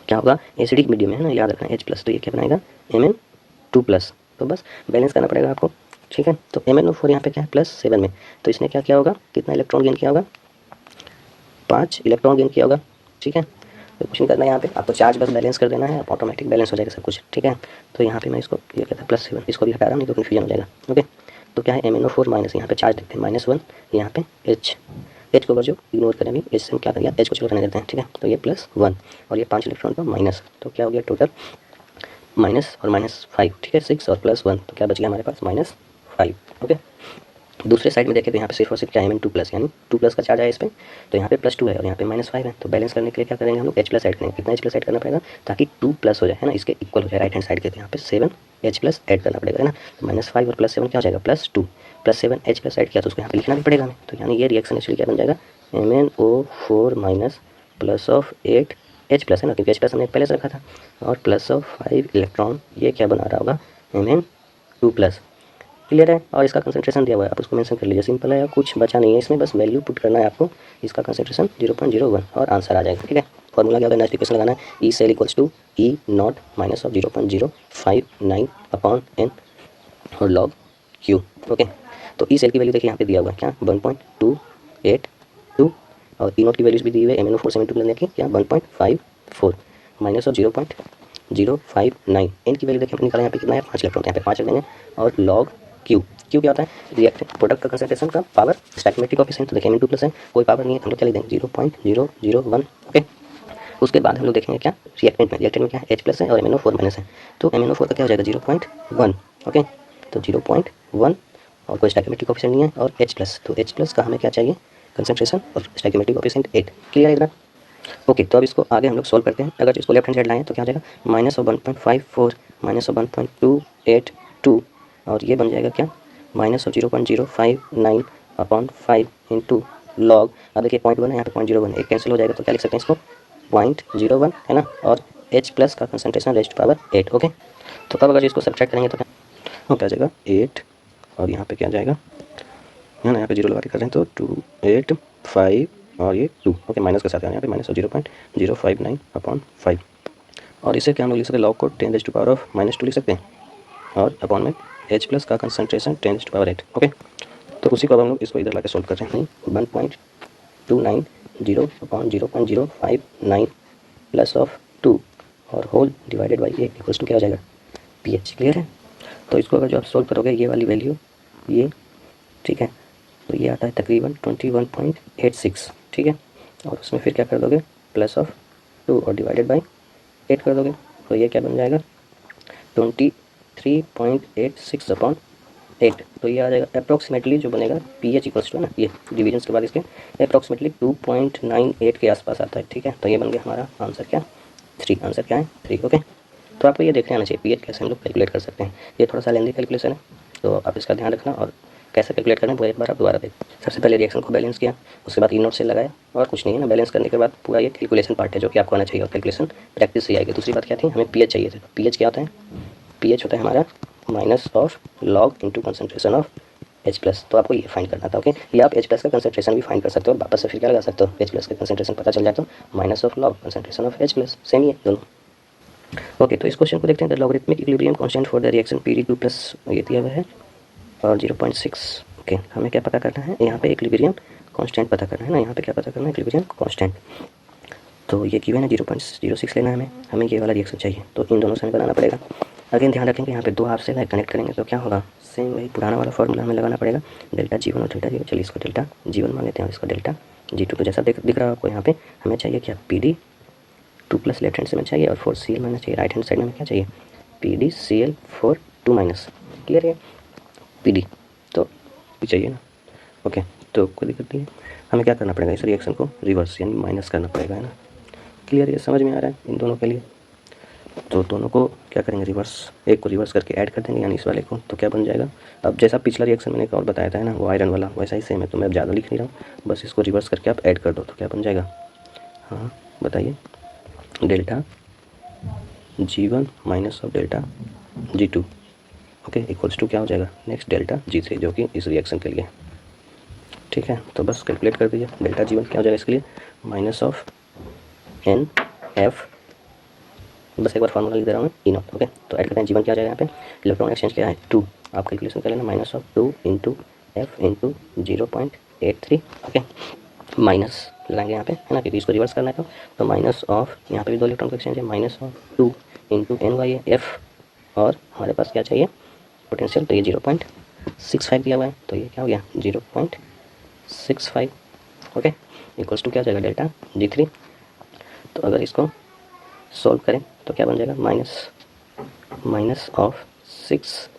क्या होगा एसिडिक मीडियम है ना, याद रखना H प्लस, तो ये क्या बनाएगा Mn2 प्लस, तो बस बैलेंस करना पड़ेगा आपको, ठीक है। तो MnO4 यहाँ पे क्या है +7 में, तो इसने क्या किया होगा, कितना इलेक्ट्रॉन गेन किया होगा, 5 इलेक्ट्रॉन गेन किया होगा, ठीक है। तो कुछ नहीं करना है यहाँ पे, आपको चार्ज बस बैलेंस कर देना है, आप ऑटोमेटिक बैलेंस हो जाएगा सब कुछ, ठीक है। तो यहाँ पे मैं इसको ये कहता है +7, इसको भी हटा रहा हूँ नहीं तो कन्फ्यूजन हो जाएगा। ओके, तो क्या है MnO4 माइनस, यहाँ पे चार्ज देखते हैं -1, यहाँ पे H को अगर जो इग्नोर करें अभी, H से हम क्या करेंगे H को चलो रहने देते हैं, ठीक है। तो ये +1 और ये 5 इलेक्ट्रॉन का माइनस, तो क्या हो गया टोटल माइनस और -5, ठीक है, 6 और +1, तो क्या बच गया हमारे पास -5। ओके, दूसरे साइड में देखें तो यहाँ पे सिर्फ और सिर्फ क्या है Mn2 प्लस, यानी 2 प्लस का चार्ज है इस पर, तो यहाँ पे +2 है और यहाँ पे -5 है, तो बैलेंस करने के लिए क्या करेंगे हम लोग H प्लस ऐड करेंगे। कितना H प्लस ऐड करना पड़ेगा ताकि 2 प्लस हो जाए, है ना, इसके इक्वल हो जाए राइट हैंड साइड के, तो यहाँ पे 7 H प्लस ऐड करना पड़ेगा, है ना। तो -5 और +7 क्या हो जाएगा +2 +7 H प्लस ऐड किया तो उसको यहाँ पे लिखना भी पड़ेगा हमें, तो यानी ये रिएक्शन एक्चुअली क्या बन जाएगा MnO4 minus plus of 8 H plus, है ना, क्योंकि H प्लस हमने पहले से रखा था, और प्लस ऑफ 5 इलेक्ट्रॉन, ये क्या बना रहा होगा Mn2 प्लस। क्लियर है, और इसका कंसंट्रेशन दिया हुआ है, आप उसको मेंशन कर लीजिए, सिंपल है, कुछ बचा नहीं है इसमें, बस वैल्यू पुट करना है आपको, इसका कंसंट्रेशन 0.01 और आंसर आ जाएगा, ठीक है। फॉर्मूला क्या होगा, नेक्स्ट इक्वेशन लगाना है, E cell equals to E naught minus of 0.059 upon n और लॉग क्यू। ओके, तो ई सेल की वैल्यू देखिए यहाँ पे दिया हुआ है क्या 1.282 और ई नॉट की वैल्यूज भी दी हुई है MnO4 72 लेने की क्या 1.54 माइनस ऑफ 0.059, एन की वैल्यू देखिए अपने निकाला यहाँ पे कितना है 5 इलेक्ट्रॉन, यहाँ पे 5 रख देंगे, और लॉग क्यू क्या होता है रिएक्टेंट प्रोडक्ट का कंसंट्रेशन का पावर स्टैइकियोमेट्रिक कोएफिशिएंट, तो देखिए Mn2 प्लस है, कोई पावर नहीं है, हम लोग क्या लिख देंगे 0.001। ओके, उसके बाद हम लोग देखेंगे क्या रिएक्टेंट में क्या है H प्लस है और MnO4 माइनस है, तो MnO4 का क्या हो जाएगा 0.1। ओके, तो 0.1 और कोई स्टैइकियोमेट्रिक कोएफिशिएंट नहीं है, और H प्लस, तो H प्लस का हमें क्या चाहिए कंसंट्रेशन और स्टैइकियोमेट्रिक कोएफिशिएंट 8। क्लियर है इतना। ओके, तो अब इसको आगे हम लोग सॉल्व करते हैं, अगर इसको लेफ्ट हैंड साइड लाएँ तो क्या हो जाएगा -1.54 -1.282 और ये बन जाएगा क्या minus of 0.059 upon 5 into log, अब देखिए 0.1 है यहाँ पे 0.01, एक कैंसिल हो जाएगा तो क्या लिख सकते हैं इसको 0.01 है ना, और H प्लस का concentration raise to power 8। Okay, तो अब अगर इसको सब्ट्रैक्ट करेंगे तो क्या जाएगा 8, और यहाँ पे क्या जाएगा है ना, यहाँ पे 0 लगा के कर रहे हैं तो 2 8 5 और ये 2। ओके, माइनस के साथ यहाँ पे माइनस ऑफ 0.059 अपॉन 5, और इसे क्या हम लोग लिख सकते हैं, लॉग को 10 रेज़ टू पावर ऑफ -2 लिख सकते हैं, और अपॉन में H प्लस का concentration 10 raise to power 8। Okay, तो उसी को अब हम लोग इसको इधर ला के सोल्व कर रहे हैं। 1.290 अपॉन 0.059 प्लस ऑफ 2 और whole divided by 8 equals to क्या हो जाएगा pH। क्लियर है? तो इसको अगर जो आप सोल्व करोगे ये वाली वैल्यू ये, ठीक है, तो ये आता है तकरीबन 21.86, ठीक है, और उसमें फिर क्या कर दोगे प्लस ऑफ 2 और डिवाइडेड बाई 8 कर दोगे, तो ये क्या बन जाएगा 23.86 अपॉन 8। तो ये आ जाएगा अप्रॉक्सीमेटली जो बनेगा pH इक्वल्स टू ना, ये डिवीजन के बाद इसके अप्रॉक्सीमेटली 2.98 के आसपास आता है, ठीक है। तो ये बन गया हमारा आंसर क्या 3, आंसर क्या है 3। ओके, तो आपको ये देखने आना चाहिए pH कैसे हम लोग कैलकुलेट कर सकते हैं। ये थोड़ा सा लेंदी कैलकुलेशन है, तो आप इसका ध्यान रखना, और कैसे कैलकुलेट करना वो एक बार आप दोबारा देख। सबसे पहले रिएक्शन को बैलेंस किया, उसके बाद E0 से लगाया, और कुछ नहीं है ना, बैलेंस करने के बाद पूरा ये कैलकुलेशन पार्ट है जो कि आपको आना चाहिए, और कैलकुलेशन प्रैक्टिस से आएगी। दूसरी बात क्या थी, हमें pH चाहिए था। pH क्या होता है, pH होता है हमारा minus of log into concentration of H plus, तो आपको ये फाइंड करना था। ओके, या आप H प्लस का कंसंट्रेशन भी फाइंड कर सकते हो, और वापस से फिर क्या लगा सकते हो, H प्लस का कंसंट्रेशन पता चल जाए तो minus of log concentration of H plus, same ही है दोनों। ओके, तो इस क्वेश्चन को देखते हैं। The logarithmic equilibrium constant for the reaction PD2 plus ये दिया हुआ है और 0.6। ओके, हमें क्या पता करना है, यहाँ पे इक्विलिब्रियम कांस्टेंट पता करना है ना, यहाँ पे क्या पता करना है इक्विलिब्रियम कांस्टेंट। तो ये गिवन है 0.06 लेना है हमें ये वाला रिएक्शन चाहिए, तो इन दोनों से हमें बनाना पड़ेगा। अगेन ध्यान रखेंगे यहाँ पे दो हाफ से कनेक्ट करेंगे तो क्या होगा, सेम वही पुराना वाला फॉर्मूला हमें लगाना पड़ेगा, डेल्टा G1 और डेल्टा G2। चलिए इसको डेल्टा G1 मान लेते हैं और इसको डेल्टा G2। तो जैसा दिख रहा है आपको यहाँ पे हमें चाहिए क्या PD2 प्लस लेफ्ट हैंड से हमें चाहिए, और 4Cl माइनस चाहिए राइट हैंड साइड में हमें क्या चाहिए PdCl4 2 क्लियर है, PD तो चाहिए ना। ओके, तो कोई दिक्कत नहीं है, हमें क्या करना पड़ेगा, इस रिएक्शन को रिवर्स यानी माइनस करना पड़ेगा, है ना। क्लियर, ये समझ में आ रहा है इन दोनों के लिए। तो दोनों को क्या करेंगे रिवर्स, एक को रिवर्स करके ऐड कर देंगे यानी इस वाले को, तो क्या बन जाएगा। अब जैसा पिछला रिएक्शन मैंने एक और बताया था है ना, वो आयरन वाला, वैसा ही सेम है, तो मैं अब ज़्यादा लिख नहीं रहा हूँ, बस इसको रिवर्स करके आप ऐड कर दो तो क्या बन जाएगा। हाँ बताइए, delta G1 minus of delta G2 okay equals to क्या हो जाएगा नेक्स्ट डेल्टा G3, जो कि इस रिएक्शन के लिए, ठीक है। तो बस कैलकुलेट कर दीजिए, डेल्टा G1 क्या हो जाएगा इसके लिए माइनस ऑफ NF, बस एक बार फार्मूला लिख दे रहा हूँ E0। ओके, तो ऐड करते हैं G1 क्या हो जाएगा यहाँ पे, इलेक्ट्रॉन एक्सचेंज क्या है 2, आप कैलकुलेशन कर लेना, minus of 2 into F into 0.83। Okay, minus लगाएंगे यहाँ पे है ना, क्योंकि इसको रिवर्स करना है तो माइनस ऑफ, यहाँ पे भी दो इलेक्ट्रॉन का एक्सचेंज है, माइनस ऑफ 2 इंटू NyF, और हमारे पास क्या चाहिए पोटेंशियल, तो ये 0.65 दिया हुआ है, तो ये क्या हो गया 0.65। ओके, इक्वल्स टू क्या हो जाएगा डेल्टा G3। तो अगर इसको सॉल्व करें तो क्या बन जाएगा माइनस ऑफ 6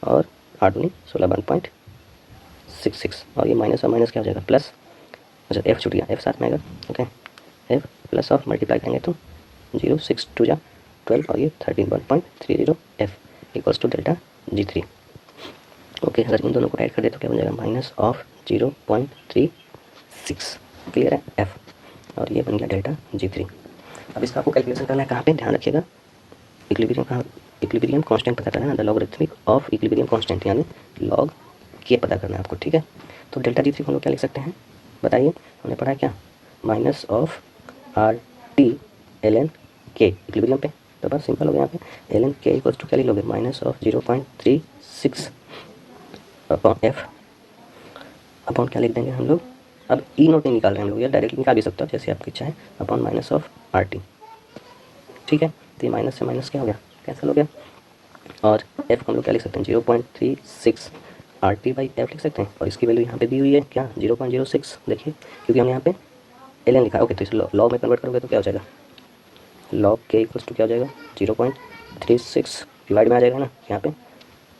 और 8 दूनी 16 1.66, और ये माइनस और माइनस क्या हो जाएगा प्लस, अच्छा F छूट गया, F साथ में आएगा। Okay, F plus of multiply करेंगे तो 0 6 2 जा 12 और ये 13 1.30 F equals to delta G3। Okay, अगर इन दोनों को ऐड कर दे तो क्या बन जाएगा माइनस ऑफ 0.36, क्लियर है F, और ये बन गया डेल्टा G3। अब इसका आपको कैलकुलेशन करना है कहाँ पे, ध्यान रखिएगा इक्विलिब्रियम कहाँ, इक्विलिब्रियम कांस्टेंट पता करना है ना, the logarithmic of equilibrium constant यानी लॉग के पता करना है आपको, ठीक है। तो डेल्टा G3 को हम लोग क्या लिख सकते हैं बताइए, हमने पढ़ा है क्या minus of RT ln K equilibrium पे, तो बस सिंपल हो गया यहाँ पे ln K इक्वल्स टू क्या लिख लोगे minus of 0.36 upon F upon क्या लिख देंगे हम लोग, अब E0 नहीं निकाल रहे हैं हम लोग, या डायरेक्टली निकाल भी सकते हो जैसे आपकी इच्छा है, अपॉन माइनस ऑफ RT, ठीक है। तो ये माइनस से माइनस क्या हो गया कैंसिल हो गया, और F को हम लोग क्या लिख सकते हैं 0.36 RT बाई F लिख सकते हैं, और इसकी वैल्यू यहाँ पे दी हुई है क्या 0.06, देखिए क्योंकि हमने यहाँ पे ln लिखा है। ओके, तो इस लॉग में कन्वर्ट करोगे तो क्या हो जाएगा लॉग K इक्वल्स टू क्या हो जाएगा 0.36 डिवाइड में आ जाएगा ना, यहाँ पे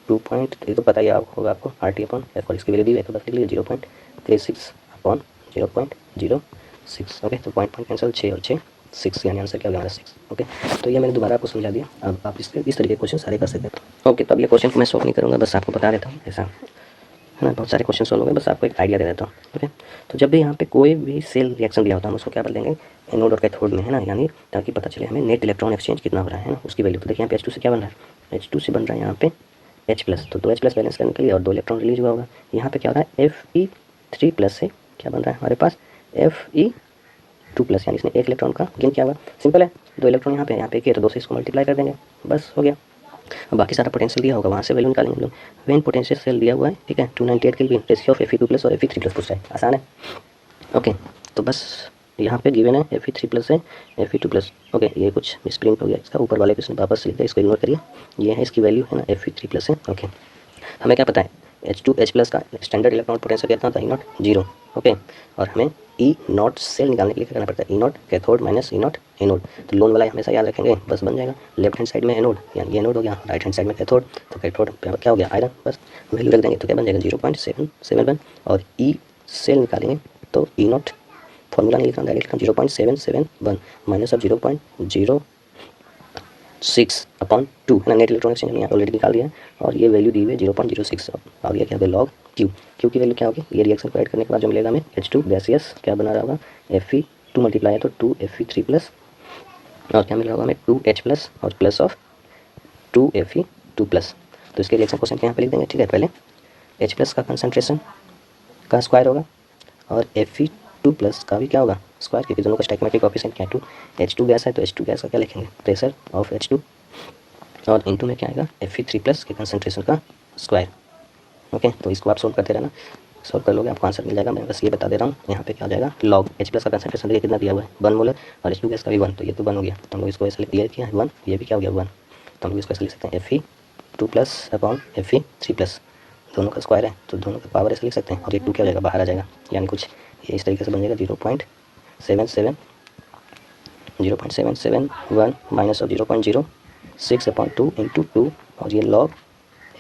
2 ये तो पता ही होगा आपको RT अपॉन F, और इसकी वैल्यू दी है तो बस लिख लीजिए 0.36 अपॉन 0.06। ओके, तो पॉइंट कैंसिल 6 और 6 6 यानी आंसर क्या हो गया हमारा 6। ओके, तो ये मैंने दोबारा आपको समझा दिया, अब आप इस तरीके के क्वेश्चन सारे कर सकते हैं। ओके, तो अब ये क्वेश्चन को मैं सॉल्व नहीं करूँगा, बस आपको बता देता हूँ ऐसा। है ना। बहुत सारे क्वेश्चन सॉल्व हो गए, बस आपको एक आइडिया दे देता हूँ। ओके, तो जब भी यहाँ पे कोई भी सेल रिएक्शन दिया होता है हम उसको क्या बदल देंगे, एनोड और कैथोड में, है ना, यानी ताकि पता चले हमें नेट इलेक्ट्रॉन एक्सचेंज कितना हो रहा है ना, उसकी वैल्यू। तो देखिए यहाँ पे H2 से क्या बन रहा है, H2 से बन रहा है यहाँ पे H+, तो 2H+ बैलेंस करने के लिए और 2 इलेक्ट्रॉन रिलीज हुआ होगा। यहाँ पे क्या हो रहा है, Fe3+ से क्या बन रहा है हमारे पास Fe2+, यानी इसने 1 इलेक्ट्रॉन का गेन किया हुआ। सिंपल है, 2 इलेक्ट्रॉन यहाँ पे एक है तो 2 से इसको मल्टीप्लाई कर देंगे, बस हो गया। अब बाकी सारा पोटेंशियल दिया होगा, वहाँ से वैल्यू निकालेंगे हम लोग। वेन पोटेंशियल सेल दिया हुआ है, ठीक है, 298 केल्विन, रेशियो ऑफ Fe2+ और Fe3+ पूछा है, आसान है। ओके, तो बस यहाँ पे गिवन है Fe3+ है Fe2+। ओके, ये कुछ मिसप्रिंट हो गया इसका, ऊपर वाले को इसने वापस से लिखा है, इसको इग्नोर करिए। ये है इसकी वैल्यू, है ना, Fe3+ है। ओके, हमें क्या पता है, H2H+ का स्टैंडर्ड इलेक्ट्रॉन पोटेंशियल कितना था, E0 0। ओके, और हमें E0 सेल निकालने के लिए क्या करना पड़ता है, E0 cathode minus E0 anode. तो लोन वाला हमेशा याद रखेंगे, बस बन जाएगा। लेफ्ट हैंड साइड में एनोड, यानी ये एनोड हो गया, राइट हैंड साइड में कैथोड, तो कैथोड क्या हो गया, आयरन, बस वैल्यू रख देंगे तो क्या बन जाएगा 0.771। और ई सेल निकालेंगे तो E0 फॉर्मूला नहीं लिखना, डायरेक्ट लिखना 0.771 माइनस ऑफ 0.06/2, है ना। नेट इलेक्ट्रॉन एक्सचेंज हमने यहाँ ऑलरेडी निकाल दिया है, और ये वैल्यू दी हुई है 0.06। आ गया क्या, लॉग क्यू। क्यू की वैल्यू क्या होगी, ये रिएक्शन को ऐड करने के बाद जो मिलेगा हमें H2 गैसियस क्या बना रहा होगा, Fe2 मल्टीप्लाई है तो 2Fe3+, और क्या मिला होगा हमें 2H+ और प्लस ऑफ 2Fe2+। तो इसके रिएक्शन क्वेश्चन यहाँ पे लिख देंगे, ठीक है। पहले H+ का कंसनट्रेशन का स्क्वायर होगा और Fe2+ का भी क्या होगा, स्क्वायर, क्योंकि दोनों का स्टोइकियोमेट्रिक कोएफिशिएंट क्या है, 2। H2 गैस है तो H2 गैस का क्या लिखेंगे, प्रेशर ऑफ H2, और इनटू में क्या आएगा, Fe3+ के कंसनट्रेशन का स्क्वायर। ओके, तो इसको आप सोल्व करते रहना, सोल्व कर लोगे आपको आंसर मिल जाएगा। मैं बस ये बता दे रहा हूँ, यहाँ पे क्या हो जाएगा, लॉग H+ का कंसनट्रेशन देखिए कितना दिया हुआ है, 1 मोलर, और H2 गैस का भी 1, तो ये तो 1 हो गया, तो हम लोग इसको ऐसे क्लियर किया है 1, ये भी क्या हो गया 1, तो हम लोग इसको ऐसे लिख सकते हैं Fe2+ अपॉन Fe3+, दोनों का स्क्वायर है तो दोनों का पावर ऐसे लिख सकते हैं, और ये 2 क्या हो जाएगा, बाहर आ जाएगा, यानी कुछ ये इस तरीके से बन जाएगा 0.771 माइनस ऑफ 0.06/2 इंटू 2, और ये लॉग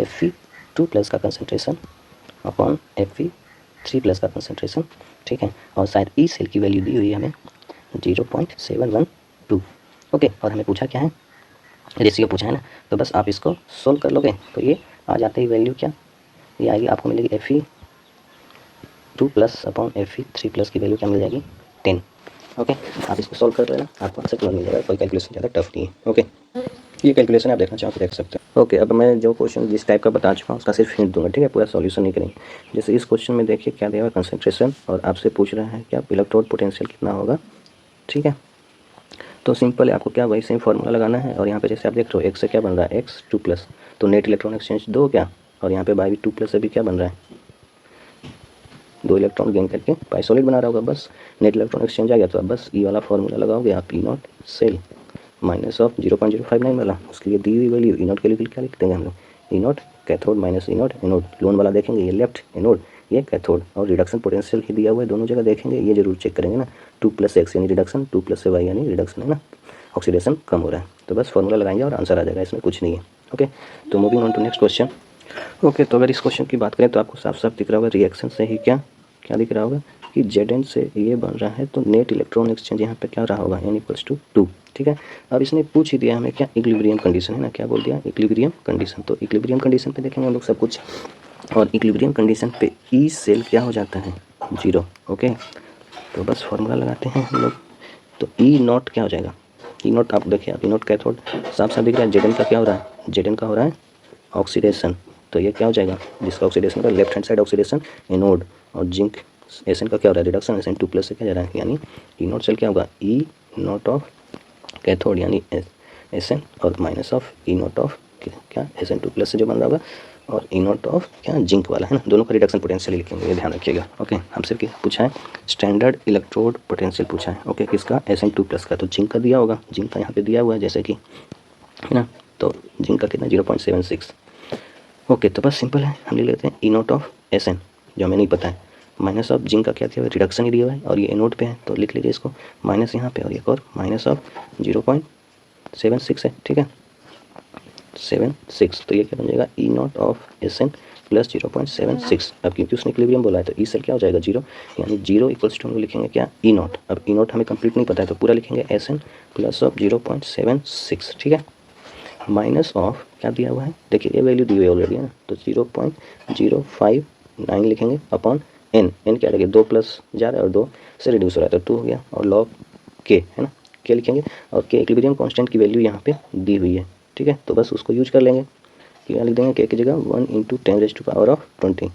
Fe2+ का कंसनट्रेशन अपॉन Fe3+ का कंसनट्रेशन, ठीक है। और शायद ई सेल की वैल्यू दी हुई है हमें 0.712। ओके, और हमें पूछा क्या है, रेशियो पूछा है ना, तो बस आप इसको सोल्व कर लोगे तो ये आ जाते ही वैल्यू क्या, ये आएगी आपको मिलेगी Fe2+ अपॉन Fe3+ की वैल्यू क्या मिल जाएगी, 10। ओके, आप इसको सोल्व कर लेना, आपको आंसर क्लियर मिल जाएगा, कोई कैलकुलेशन ज़्यादा टफ नहीं है। ओके, ये कैलकुलेशन आप देखना चाहो तो देख सकते हैं। ओके, अब मैं जो क्वेश्चन जिस टाइप का बता चुका हूँ उसका सिर्फ हिंट दूंगा, ठीक है, पूरा सॉल्यूशन नहीं करेंगे। जैसे इस क्वेश्चन में देखिए क्या दिया हुआ, कंसंट्रेशन, और आपसे पूछ रहा है क्या इलेक्ट्रोड पोटेंशियल कितना होगा, ठीक है। तो सिंपल है, आपको क्या वही सेम फार्मूला लगाना है, और यहाँ पे जैसे आप देख रहे हो x से क्या बन रहा है, X2+, तो नेट इलेक्ट्रॉन एक्सचेंज 2 क्या, और यहाँ पे बाई भी 2+ से भी क्या बन रहा है, 2 इलेक्ट्रॉन गेन करके पाइसोलिड बना रहा होगा, बस नेट इलेक्ट्रॉन एक्सचेंज आ गया, तो आप बस ई वाला फार्मूला लगाओगे आप, E0 सेल माइनस ऑफ 0.059 वाला, उसके लिए दी हुई वैल्यू E0 के लिए क्या लिख देंगे हम लोग, E0 cathode minus E0 anode. Loan वाला देखेंगे ये लेफ्ट एनोड, ये कैथोड, और रिडक्शन पोटेंशियल ही दिया हुआ है, दोनों जगह देखेंगे, ये जरूर चेक करेंगे ना, 2+x यानी रिडक्शन, 2+ y यानी रिडक्शन, है ना, ऑक्सीडेशन कम हो रहा है, तो बस फार्मूला लगाएंगे और आंसर आ जाएगा, इसमें कुछ नहीं है। ओके, तो moving on to next question. Okay, तो अगर इस क्वेश्चन की बात करें तो आपको साफ साफ दिख रहा होगा, रिएक्शन से ही क्या क्या दिख रहा होगा कि Zn से ये बन रहा है, तो नेट इलेक्ट्रॉन एक्सचेंज यहाँ पे क्या रहा होगा, n = 2, ठीक है। अब इसने पूछ ही दिया हमें क्या, इक्विलिब्रियम कंडीशन, है ना, क्या बोल दिया, इक्विलिब्रियम कंडीशन। तो इक्विलिब्रियम कंडीशन पे देखेंगे हम लोग सब कुछ, और इक्विलिब्रियम कंडीशन पे ई सेल क्या हो जाता है, 0। ओके, तो बस फार्मूला लगाते हैं हम लोग, तो E0 क्या हो जाएगा, E0 आप देखिए, आप E0 कैथोड साफ साफ दिख रहा है, Zn का क्या हो रहा है, Zn का हो रहा है ऑक्सीडेशन, तो ये क्या हो जाएगा, जिसका ऑक्सीडेशन का left hand side oxidation anode, और जिंक Sn का क्या हो रहा है, रिडक्शन, Sn2+ से क्या जा रहा है, यानी E0 सेल क्या होगा, E0 ऑफ कैथोड यानी Sn, और माइनस ऑफ E0 ऑफ क्या, Sn2+ से जो बन रहा होगा, और E0 ऑफ क्या, जिंक वाला, है ना, दोनों का रिडक्शन पोटेंशियल लिखेंगे, ये ध्यान रखिएगा। ओके, हमसे क्या पूछा है, स्टैंडर्ड इलेक्ट्रोड पोटेंशियल पूछा है। ओके, किसका, Sn2+ का, तो जिंक का दिया होगा, जिंक का यहाँ पे दिया हुआ है जैसे कि, है ना, तो जिंक का कितना 0.76। ओके, तो बस सिंपल है, हम ले लेते हैं E0 ऑफ Sn, जो हमें नहीं पता है, माइनस ऑफ जिंक का क्या दिया हुआ है, रिडक्शन ही दिया हुआ है, और ये एनोड पे है तो लिख लीजिए इसको माइनस यहाँ पे, और एक और माइनस ऑफ 0.76 है, ठीक है, 76, तो ये क्या बन जाएगा, E0 ऑफ Sn प्लस 0.76। अब क्योंकि उसने इक्विलिब्रियम बोला है तो ई सेल क्या हो जाएगा, 0, यानी 0 इक्वल्स टू हम लोग लिखेंगे क्या, E0। अब E0 हमें कंप्लीट नहीं पता है तो पूरा लिखेंगे Sn प्लस ऑफ 0.76, ठीक है, माइनस ऑफ क्या दिया हुआ है, देखिए ये वैल्यू दी हुई है ऑलरेडी, है ना, तो 0.05 9 लिखेंगे अपॉन n, n क्या लगे 2 प्लस जा रहा है और 2 से रिड्यूस हो रहा है तो 2 हो गया, और लॉग k है ना, k लिखेंगे, और k इक्विलिब्रियम कांस्टेंट की वैल्यू यहाँ पे दी हुई है, ठीक है। तो बस उसको यूज कर लेंगे, क्या लिख देंगे k की जगह 1 × 10⁻20।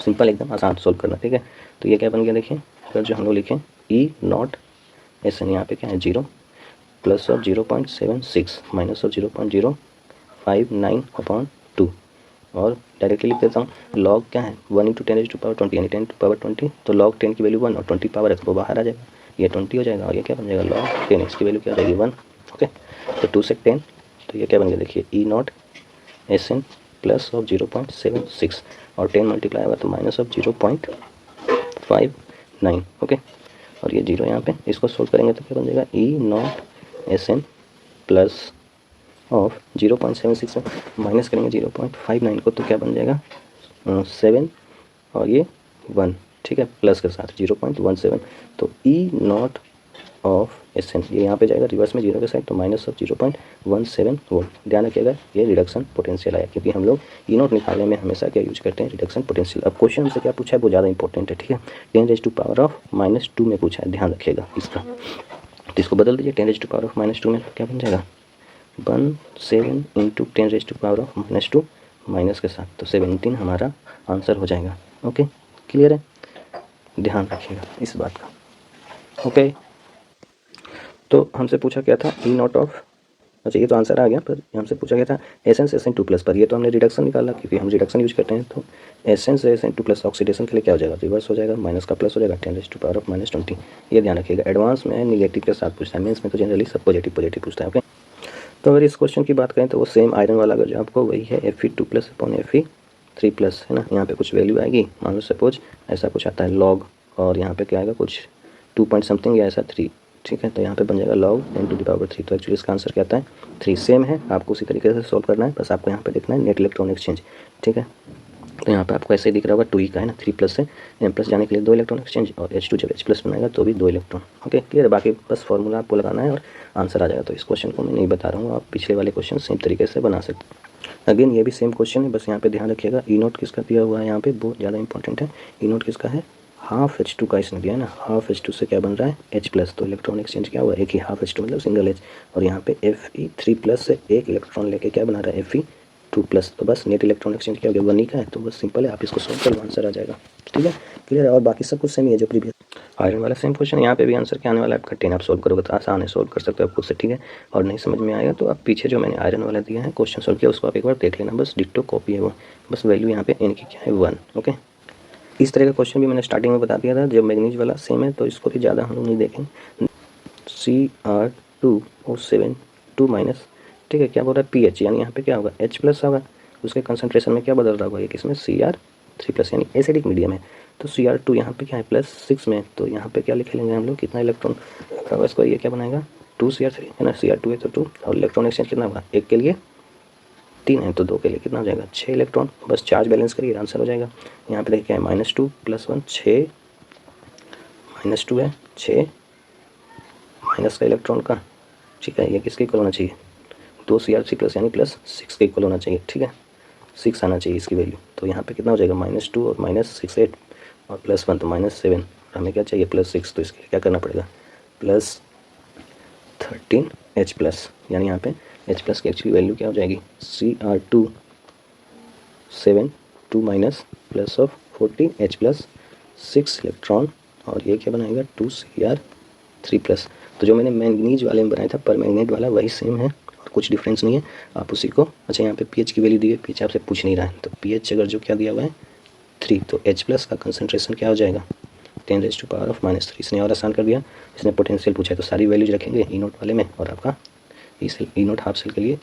सिंपल एकदम आसान सोल्व करना, ठीक है। तो ये क्या बन गया देखिए, अगर जो हम लोग लिखें E0 SN, यहाँ पे क्या है 0 प्लस ऑफ 0.76 माइनस ऑफ 0.059/2, और डायरेक्टली लिख देता हूँ लॉग क्या है 1 × 10⁻20 यानी 10⁻20, तो लॉग 10 की वैल्यू 1 और 20 पावर है तो वो बाहर आ जाएगा, ये 20 हो जाएगा, और ये क्या बन जाएगा लॉग 10 x की वैल्यू क्या हो जाएगी 1, ओके। तो 2 से 10, तो ये क्या बन गया देखिए E0 SN प्लस ऑफ 0.76 और 10 मल्टीप्लाई होगा तो माइनस ऑफ 0.59, ओके। और ये 0 यहाँ पे, इसको सोल्व करेंगे तो क्या बन जाएगा E0 SN प्लस ऑफ 0.76 में माइनस करेंगे 0.59 को तो क्या बन जाएगा 7 और ये 1, ठीक है, प्लस के साथ 0.17, तो E0 ऑफ SN ये यहाँ पे जाएगा रिवर्स में 0 के साइड, तो माइनस ऑफ 0.17 वोल्ट। ध्यान रखिएगा ये रिडक्शन पोटेंशियल आया, क्योंकि हम लोग E0 निकालने में हमेशा क्या यूज करते हैं रिडक्शन पोटेंशियल। अब क्वेश्चन हमसे क्या पूछा है वो ज़्यादा इंपॉर्टेंट है, ठीक है, 10⁻⁻2 में पूछा है, ध्यान रखिएगा इसका। तो इसको बदल दीजिए 10⁻⁻2 में, क्या बन जाएगा 17 × 10⁻⁻2 माइनस के साथ, तो 17 हमारा आंसर हो जाएगा, ओके। क्लियर है, ध्यान रखिएगा इस बात का, ओके। तो हमसे पूछा क्या था E0 ऑफ, अच्छा ये तो आंसर आ गया, पर हमसे पूछा गया था SN से SN2+ पर, ये तो हमने रिडक्शन निकाला क्योंकि हम रिडक्शन यूज करते हैं, तो SN से SN2+ ऑक्सीडेशन के लिए क्या हो जाएगा रिवर्स हो जाएगा, माइनस का प्लस हो जाएगा 10⁻⁻20। ये ध्यान रखिएगा, एडवांस में निगेटिव के साथ पूछता है, मेंस में तो जनरली सब पॉजिटिव पूछता है, ओके। तो अगर इस क्वेश्चन की बात करें तो वो सेम आयरन वाला अगर जो आपको वही है Fe2+/Fe3+, है ना, यहाँ पे कुछ वैल्यू आएगी, मान लो सपोज ऐसा कुछ आता है लॉग, और यहाँ पे क्या आएगा कुछ 2 पॉइंट समथिंग या ऐसा 3, ठीक है, तो यहाँ पे बन जाएगा log 10⁻3, तो एक्चुअली इसका आंसर क्या आता है 3, सेम है, आपको उसी तरीके से सॉल्व करना है, बस आपको यहाँ पे देखना है नेट इलेक्ट्रॉन एक्सचेंज, ठीक है। तो यहाँ पे आपको ऐसे ही दिख रहा होगा 2 का है ना, 3+ से M+ जाने के लिए 2 इलेक्ट्रॉन एक्सचेंज, और H2 जब H+ बनाएगा तो भी 2 इलेक्ट्रॉन, ओके क्लियर है। बाकी बस फॉर्मूला आपको लगाना है और आंसर आ जाएगा। तो इस क्वेश्चन को मैं नहीं बता रहा हूँ, आप पिछले वाले क्वेश्चन सेम तरीके से बना सकते हैं। अगेन ये भी सेम क्वेश्चन है, बस यहाँ पे ध्यान रखिएगा E0 किसका दिया हुआ है, यहाँ पे बहुत ज़्यादा इंपॉर्टेंट है, E0 किसका है हाफ H2 का इसने दिया है ना, हाफ H2 से क्या बन रहा है H+, तो इलेक्ट्रॉन एक्सचेंज क्या हुआ एक ही हाफ H2 मतलब सिंगल H, और यहाँ पे Fe3+ से एक इलेक्ट्रॉन लेके क्या बना रहा है Fe2+, तो बस नेट इलेक्ट्रॉन एक्सचेंज क्या हो गया 1 का है, तो बस सिंपल है, आप इसको सोल्व करो आंसर आ जाएगा, ठीक है क्लियर है। और बाकी सब कुछ सेम ही है जो प्रीवियस आयरन वाला सेम क्वेश्चन, यहाँ पे भी आंसर क्या आने वाला है आपका 10, आप सोल्व करोगे तो आसान है, सोल्व कर सकते हो आप खुद से, ठीक है। और नहीं समझ में आएगा तो आप पीछे जो मैंने आयरन वाला दिया है क्वेश्चन सोल्व किया उसको आप एक बार देख लेना, बस डिट्टो कॉपी है वो, बस वैल्यू यहाँ पे n की क्या है 1, ओके। इस तरह का क्वेश्चन भी मैंने स्टार्टिंग में बता दिया था, जब मैग्नीज वाला सेम है तो इसको भी ज़्यादा हम लोग नहीं देखेंगे। Cr2O7 2-, ठीक है, क्या बोल रहा है pH, यानी यहाँ पे क्या होगा H+ होगा, उसके कंसंट्रेशन में क्या बदल रहा होगा, एक इसमें Cr3+, यानी एसिडिक मीडियम है, तो Cr2 यहाँ पे क्या है +6 में, तो यहाँ पे क्या लिख लेंगे हम लोग कितना इलेक्ट्रॉन होगा इसको, ये क्या बनाएगा 2Cr3 है ना, Cr2 है तो 2, और इलेक्ट्रॉन एक्सचेंज कितना होगा एक के लिए 3 है तो 2 के लिए कितना हो जाएगा 6 इलेक्ट्रॉन, बस चार्ज बैलेंस करिए आंसर हो जाएगा। यहाँ पे देखिए क्या है -2 + 1 6, -2 है 6 माइनस का इलेक्ट्रॉन का, ठीक है, ये किसके इक्वल होना चाहिए 2Cr3+ यानी +6 के इक्वल होना चाहिए, ठीक है, 6 आना चाहिए इसकी वैल्यू, तो यहाँ पे कितना हो जाएगा -2 और -6 8 और +1 तो -7, हमें क्या चाहिए +6, तो इसके लिए क्या करना पड़ेगा +13 H+, यानी यहाँ पे H+ की एक्चुअली वैल्यू क्या हो जाएगी Cr2 7 2 plus of 40 H+ 6 electron, और ये क्या बनाएगा 2Cr3+। तो जो मैंने मैंगनीज वाले में बनाया था पर मैग्नेट वाला वही सेम है और कुछ डिफरेंस नहीं है, आप उसी को, अच्छा यहाँ पे pH की वैल्यू दी है, pH आपसे पूछ नहीं रहा है, तो pH अगर जो क्या दिया हुआ है 3, तो H+ का कंसनट्रेशन क्या हो जाएगा 10⁻⁻3, इसने और आसान कर दिया, इसने पोटेंशियल पूछा है तो सारी वैल्यूज रखेंगे E0 वाले में, और आपका E0 हाफ सेल के लिए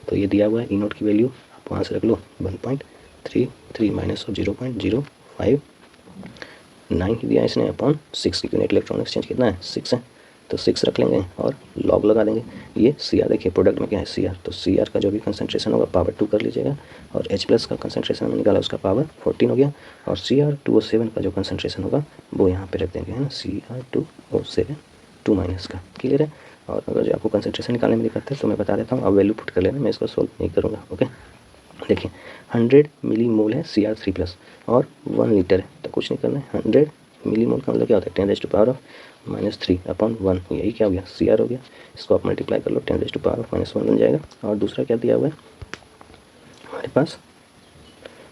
तो ये दिया हुआ है E0 की वैल्यू आप वहाँ से रख लो 1.33 माइनस ऑफ 0.059 दिया इसने अपॉन 6, क्योंकि नेट इलेक्ट्रॉन एक्सचेंज कितना है 6 है, तो 6 रख लेंगे और लॉग लगा देंगे। ये Cr देखिए प्रोडक्ट में क्या है Cr, तो Cr का जो भी कंसंट्रेशन होगा पावर 2 कर लीजिएगा, और H+ का कंसंट्रेशन हमने निकाला उसका पावर 14 हो गया, और Cr2O7 का जो कंसंट्रेशन होगा वो यहाँ पे रख देंगे, है ना Cr2O7 2- का, क्लियर है। और अगर जो आपको कंसंट्रेशन निकालने में दिक्कत है तो मैं बता देता हूँ, आप वैल्यू पुट कर लेना, मैं इसको सोल्व नहीं करूँगा, ओके। देखिए 100 मिली मोल है Cr3+ और 1 लीटर है, तो कुछ नहीं करना है। 100 मिली मोल का मतलब क्या होता है 10⁻³ यही क्या हो गया Cr हो गया। इसको आप मल्टीप्लाई कर लो 10⁻⁻1 बन जाएगा। और दूसरा क्या दिया हुआ है हमारे पास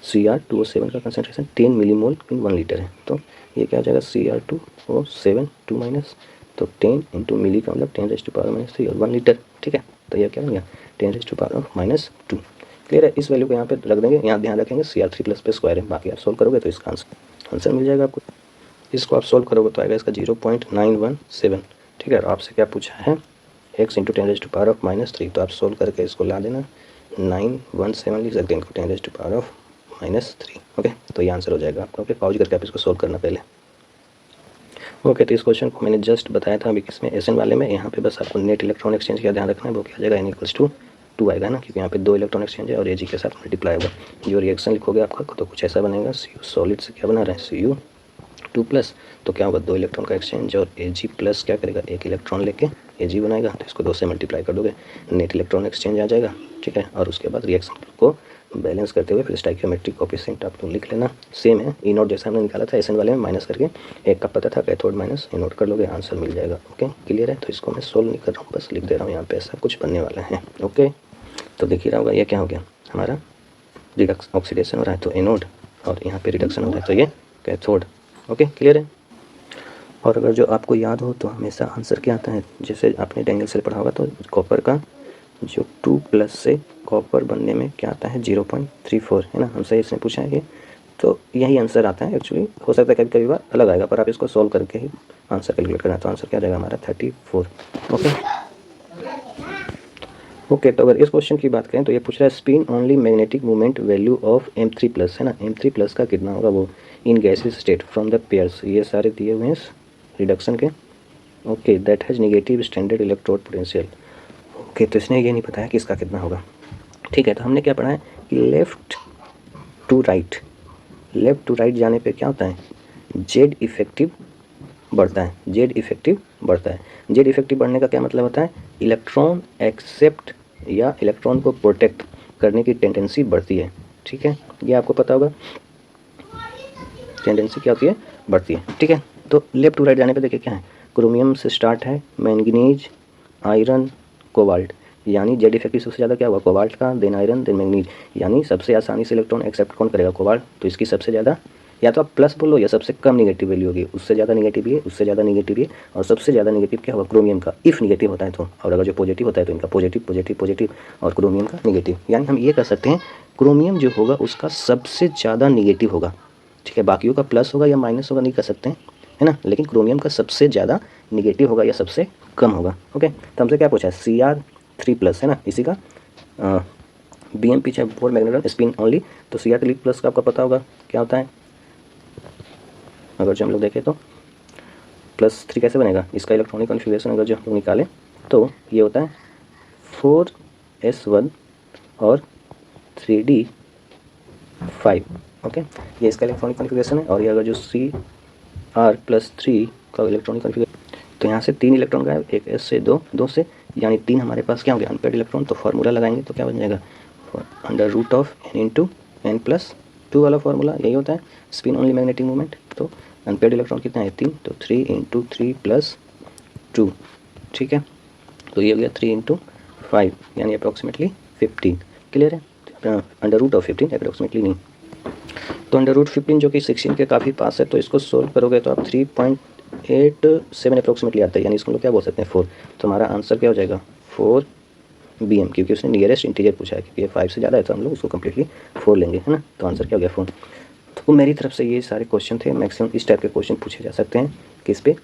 Cr2O7 का कंसनट्रेशन 10 मिली मोल इन 1 लीटर है, तो ये क्या हो जाएगा Cr2O7 2 माइनस, तो 10 इंटू मिली का मतलब 10⁻³ और 1 लीटर। ठीक है, तो ये क्या बन गया 10⁻²। क्लियर है। इस वैल्यू को यहाँ पे रख देंगे, यहाँ ध्यान रखेंगे Cr3+ पे स्क्वायर है, बाकी आप सोल्व करोगे तो इसका आंसर मिल जाएगा आपको। इसको आप सोल्व करोगे तो आएगा इसका 0.917। ठीक है, और आपसे क्या पूछा है x इंटू 10⁻⁻3, तो आप सोल्व करके इसको ला देना 917 लिख सकते हैं इनको 10⁻⁻3। ओके, तो ये आंसर हो जाएगा आपका। ओके, पॉज करके आप इसको सोल्व करना पहले। ओके, तो इस क्वेश्चन को मैंने जस्ट बताया था अभी किसमें SN वाले में। यहाँ पे बस आपको नेट इलेक्ट्रॉन एक्सचेंज का ध्यान रखना है, वो क्या आ जाएगा N=2 आएगा ना, क्योंकि यहाँ पे 2 इलेक्ट्रॉन एक्सचेंज है और Ag के साथ मल्टीप्लाई होगा। जो रिएक्शन लिखोगे आपका तो कुछ ऐसा बनेगा, Cu सॉलिड से क्या बना रहा है Cu2+, तो क्या होगा 2 इलेक्ट्रॉन का एक्सचेंज और Ag+ क्या करेगा 1 इलेक्ट्रॉन लेके Ag बनाएगा, तो इसको 2 से मल्टीप्लाई कर दोगे, नेट इलेक्ट्रॉन एक्सचेंज आ जाएगा। ठीक है, और उसके बाद रिएक्शन को बैलेंस करते हुए फिर स्टाइकियोमेट्रिक कोएफिशिएंट आप लोग लिख लेना, सेम है E0 जैसा हमने निकाला था SN वाले में, माइनस करके एक का पता था कैथोड माइनस E0 कर लोगे, आंसर मिल जाएगा। ओके, क्लियर है। तो इसको मैं सोल्व नहीं कर रहा हूँ, बस लिख दे रहा हूँ, यहाँ पे ऐसा कुछ बनने वाला है। ओके, तो देखिए रहा होगा ये क्या हो गया हमारा ऑक्सीडेशन हो रहा है तो एनोड, और यहाँ पे रिडक्शन हो रहा है तो ये कैथोड। ओके, क्लियर है। और अगर जो आपको याद हो तो हमेशा आंसर क्या आता है, जैसे आपने डैनियल से पढ़ा होगा, तो कॉपर का जो 2+ से कॉपर बनने में क्या आता है 0.34 है ना, हमसे इसने पूछा है ये, तो यही आंसर आता है। एक्चुअली हो सकता है कभी कभी बार अलग आएगा, पर आप इसको सॉल्व करके ही आंसर कैलकुलेट करना है, तो आंसर क्या जाएगा हमारा 34। ओके, तो अगर इस क्वेश्चन की बात करें तो ये पूछ रहा है spin only magnetic moment value of M3+ है ना, M3+ का कितना होगा वो in gaseous state from the pairs, ये सारे दिए हुए हैं रिडक्शन के। Okay, that has negative standard electrode potential. Okay, तो इसने ये नहीं बताया कि इसका कितना होगा। ठीक है, तो हमने क्या पढ़ा है कि लेफ़्ट टू राइट जाने पे क्या होता है जेड इफेक्टिव बढ़ता है, जेड इफेक्टिव बढ़ने का क्या मतलब होता है इलेक्ट्रॉन एक्सेप्ट या इलेक्ट्रॉन को प्रोटेक्ट करने की टेंडेंसी बढ़ती है। ठीक है, ये आपको पता होगा, टेंडेंसी क्या होती है बढ़ती है। ठीक है, तो लेफ्ट टू राइट जाने पे देखिए क्या है, क्रोमियम से स्टार्ट है, मैंगनीज, आयरन, कोबाल्ट, यानी जेड इफेक्टिव सबसे ज़्यादा क्या हुआ कोबाल्ट का, देन आयरन, देन मैंगनीज, यानी सबसे आसानी से इलेक्ट्रॉन एक्सेप्ट कौन करेगा कोबाल्ट, तो इसकी सबसे ज़्यादा, या तो आप प्लस बोलो या सबसे कम निगेटिव वैल्यू होगी, उससे ज़्यादा निगेटिव ये, उससे ज़्यादा निगेटिव ये, और सबसे ज़्यादा निगेटिव क्या होगा क्रोमियम का, इफ़ निगेटिव होता है तो, और अगर जो पॉजिटिव होता है तो इनका पॉजिटिव और क्रोमियम का निगेटिव। यानी हम ये कर सकते हैं क्रोमियम जो होगा उसका सबसे ज़्यादा निगेटिव होगा। ठीक है, बाकियों का प्लस होगा या माइनस होगा नहीं कर सकते हैं, है ना, लेकिन क्रोमियम का सबसे ज़्यादा निगेटिव होगा या सबसे कम होगा। ओके, तो हमसे क्या पूछा है Cr3+ है ना, इसी का BMP चाहे बोर मैग्नेटन स्पिन ओनली, तो Cr3+ का आपका पता होगा क्या होता है, अगर जो हम लोग देखें तो +3 कैसे बनेगा, इसका इलेक्ट्रॉनिक कॉन्फ़िगरेशन अगर जो हम लोग निकालें तो ये होता है 4s1 और 3d5। ओके, ये इसका इलेक्ट्रॉनिक कॉन्फ़िगरेशन है, और ये अगर जो Cr+3 का इलेक्ट्रॉनिक कॉन्फ़िगरेशन, तो यहाँ से 3 इलेक्ट्रॉन गायब, एक s से 2 से, यानी 3 हमारे पास क्या हो गया अनपेड इलेक्ट्रॉन, तो फार्मूला लगाएंगे तो क्या बन जाएगा √n/n/2 वाला फार्मूला यही होता है स्पिन ओनली मैग्नेटिक मोमेंट। तो अनपेड इलेक्ट्रॉन कितना है 3, तो 3 × 3 + 2। ठीक है, तो ये हो गया 3 × 5 यानी अप्रॉक्सीमेटली 15। क्लियर है, √15 अप्रॉक्सीमेटली नहीं, तो √15 जो कि 16 के काफ़ी पास है, तो इसको सोल्व करोगे तो आप 3.87 अप्रॉक्सीमेटली आता है, यानी इसको लोग क्या बोल सकते हैं 4। तो हमारा आंसर क्या हो जाएगा 4 BM, क्योंकि उसने नियरेस्ट इंटीजर पूछा है, क्योंकि ये 5 से ज़्यादा है तो हम लोग उसको कम्प्लीटली 4 लेंगे, है ना। तो आंसर क्या हो गया 4। तो मेरी तरफ से ये सारे क्वेश्चन थे, मैक्सिमम इस टाइप के क्वेश्चन पूछे जा सकते हैं किस पे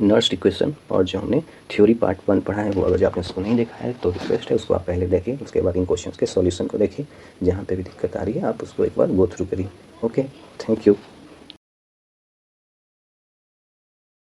नर्स्ड इक्वेशन, और जो हमने थ्योरी पार्ट 1 पढ़ा है वो अगर जो आपने उसको नहीं देखा है तो रिक्वेस्ट है उसको आप पहले देखिए, उसके बाद इन क्वेश्चन के सॉल्यूशन को देखिए, जहाँ पे भी दिक्कत आ रही है आप उसको एक बार गो थ्रू करिए। Okay, thank you.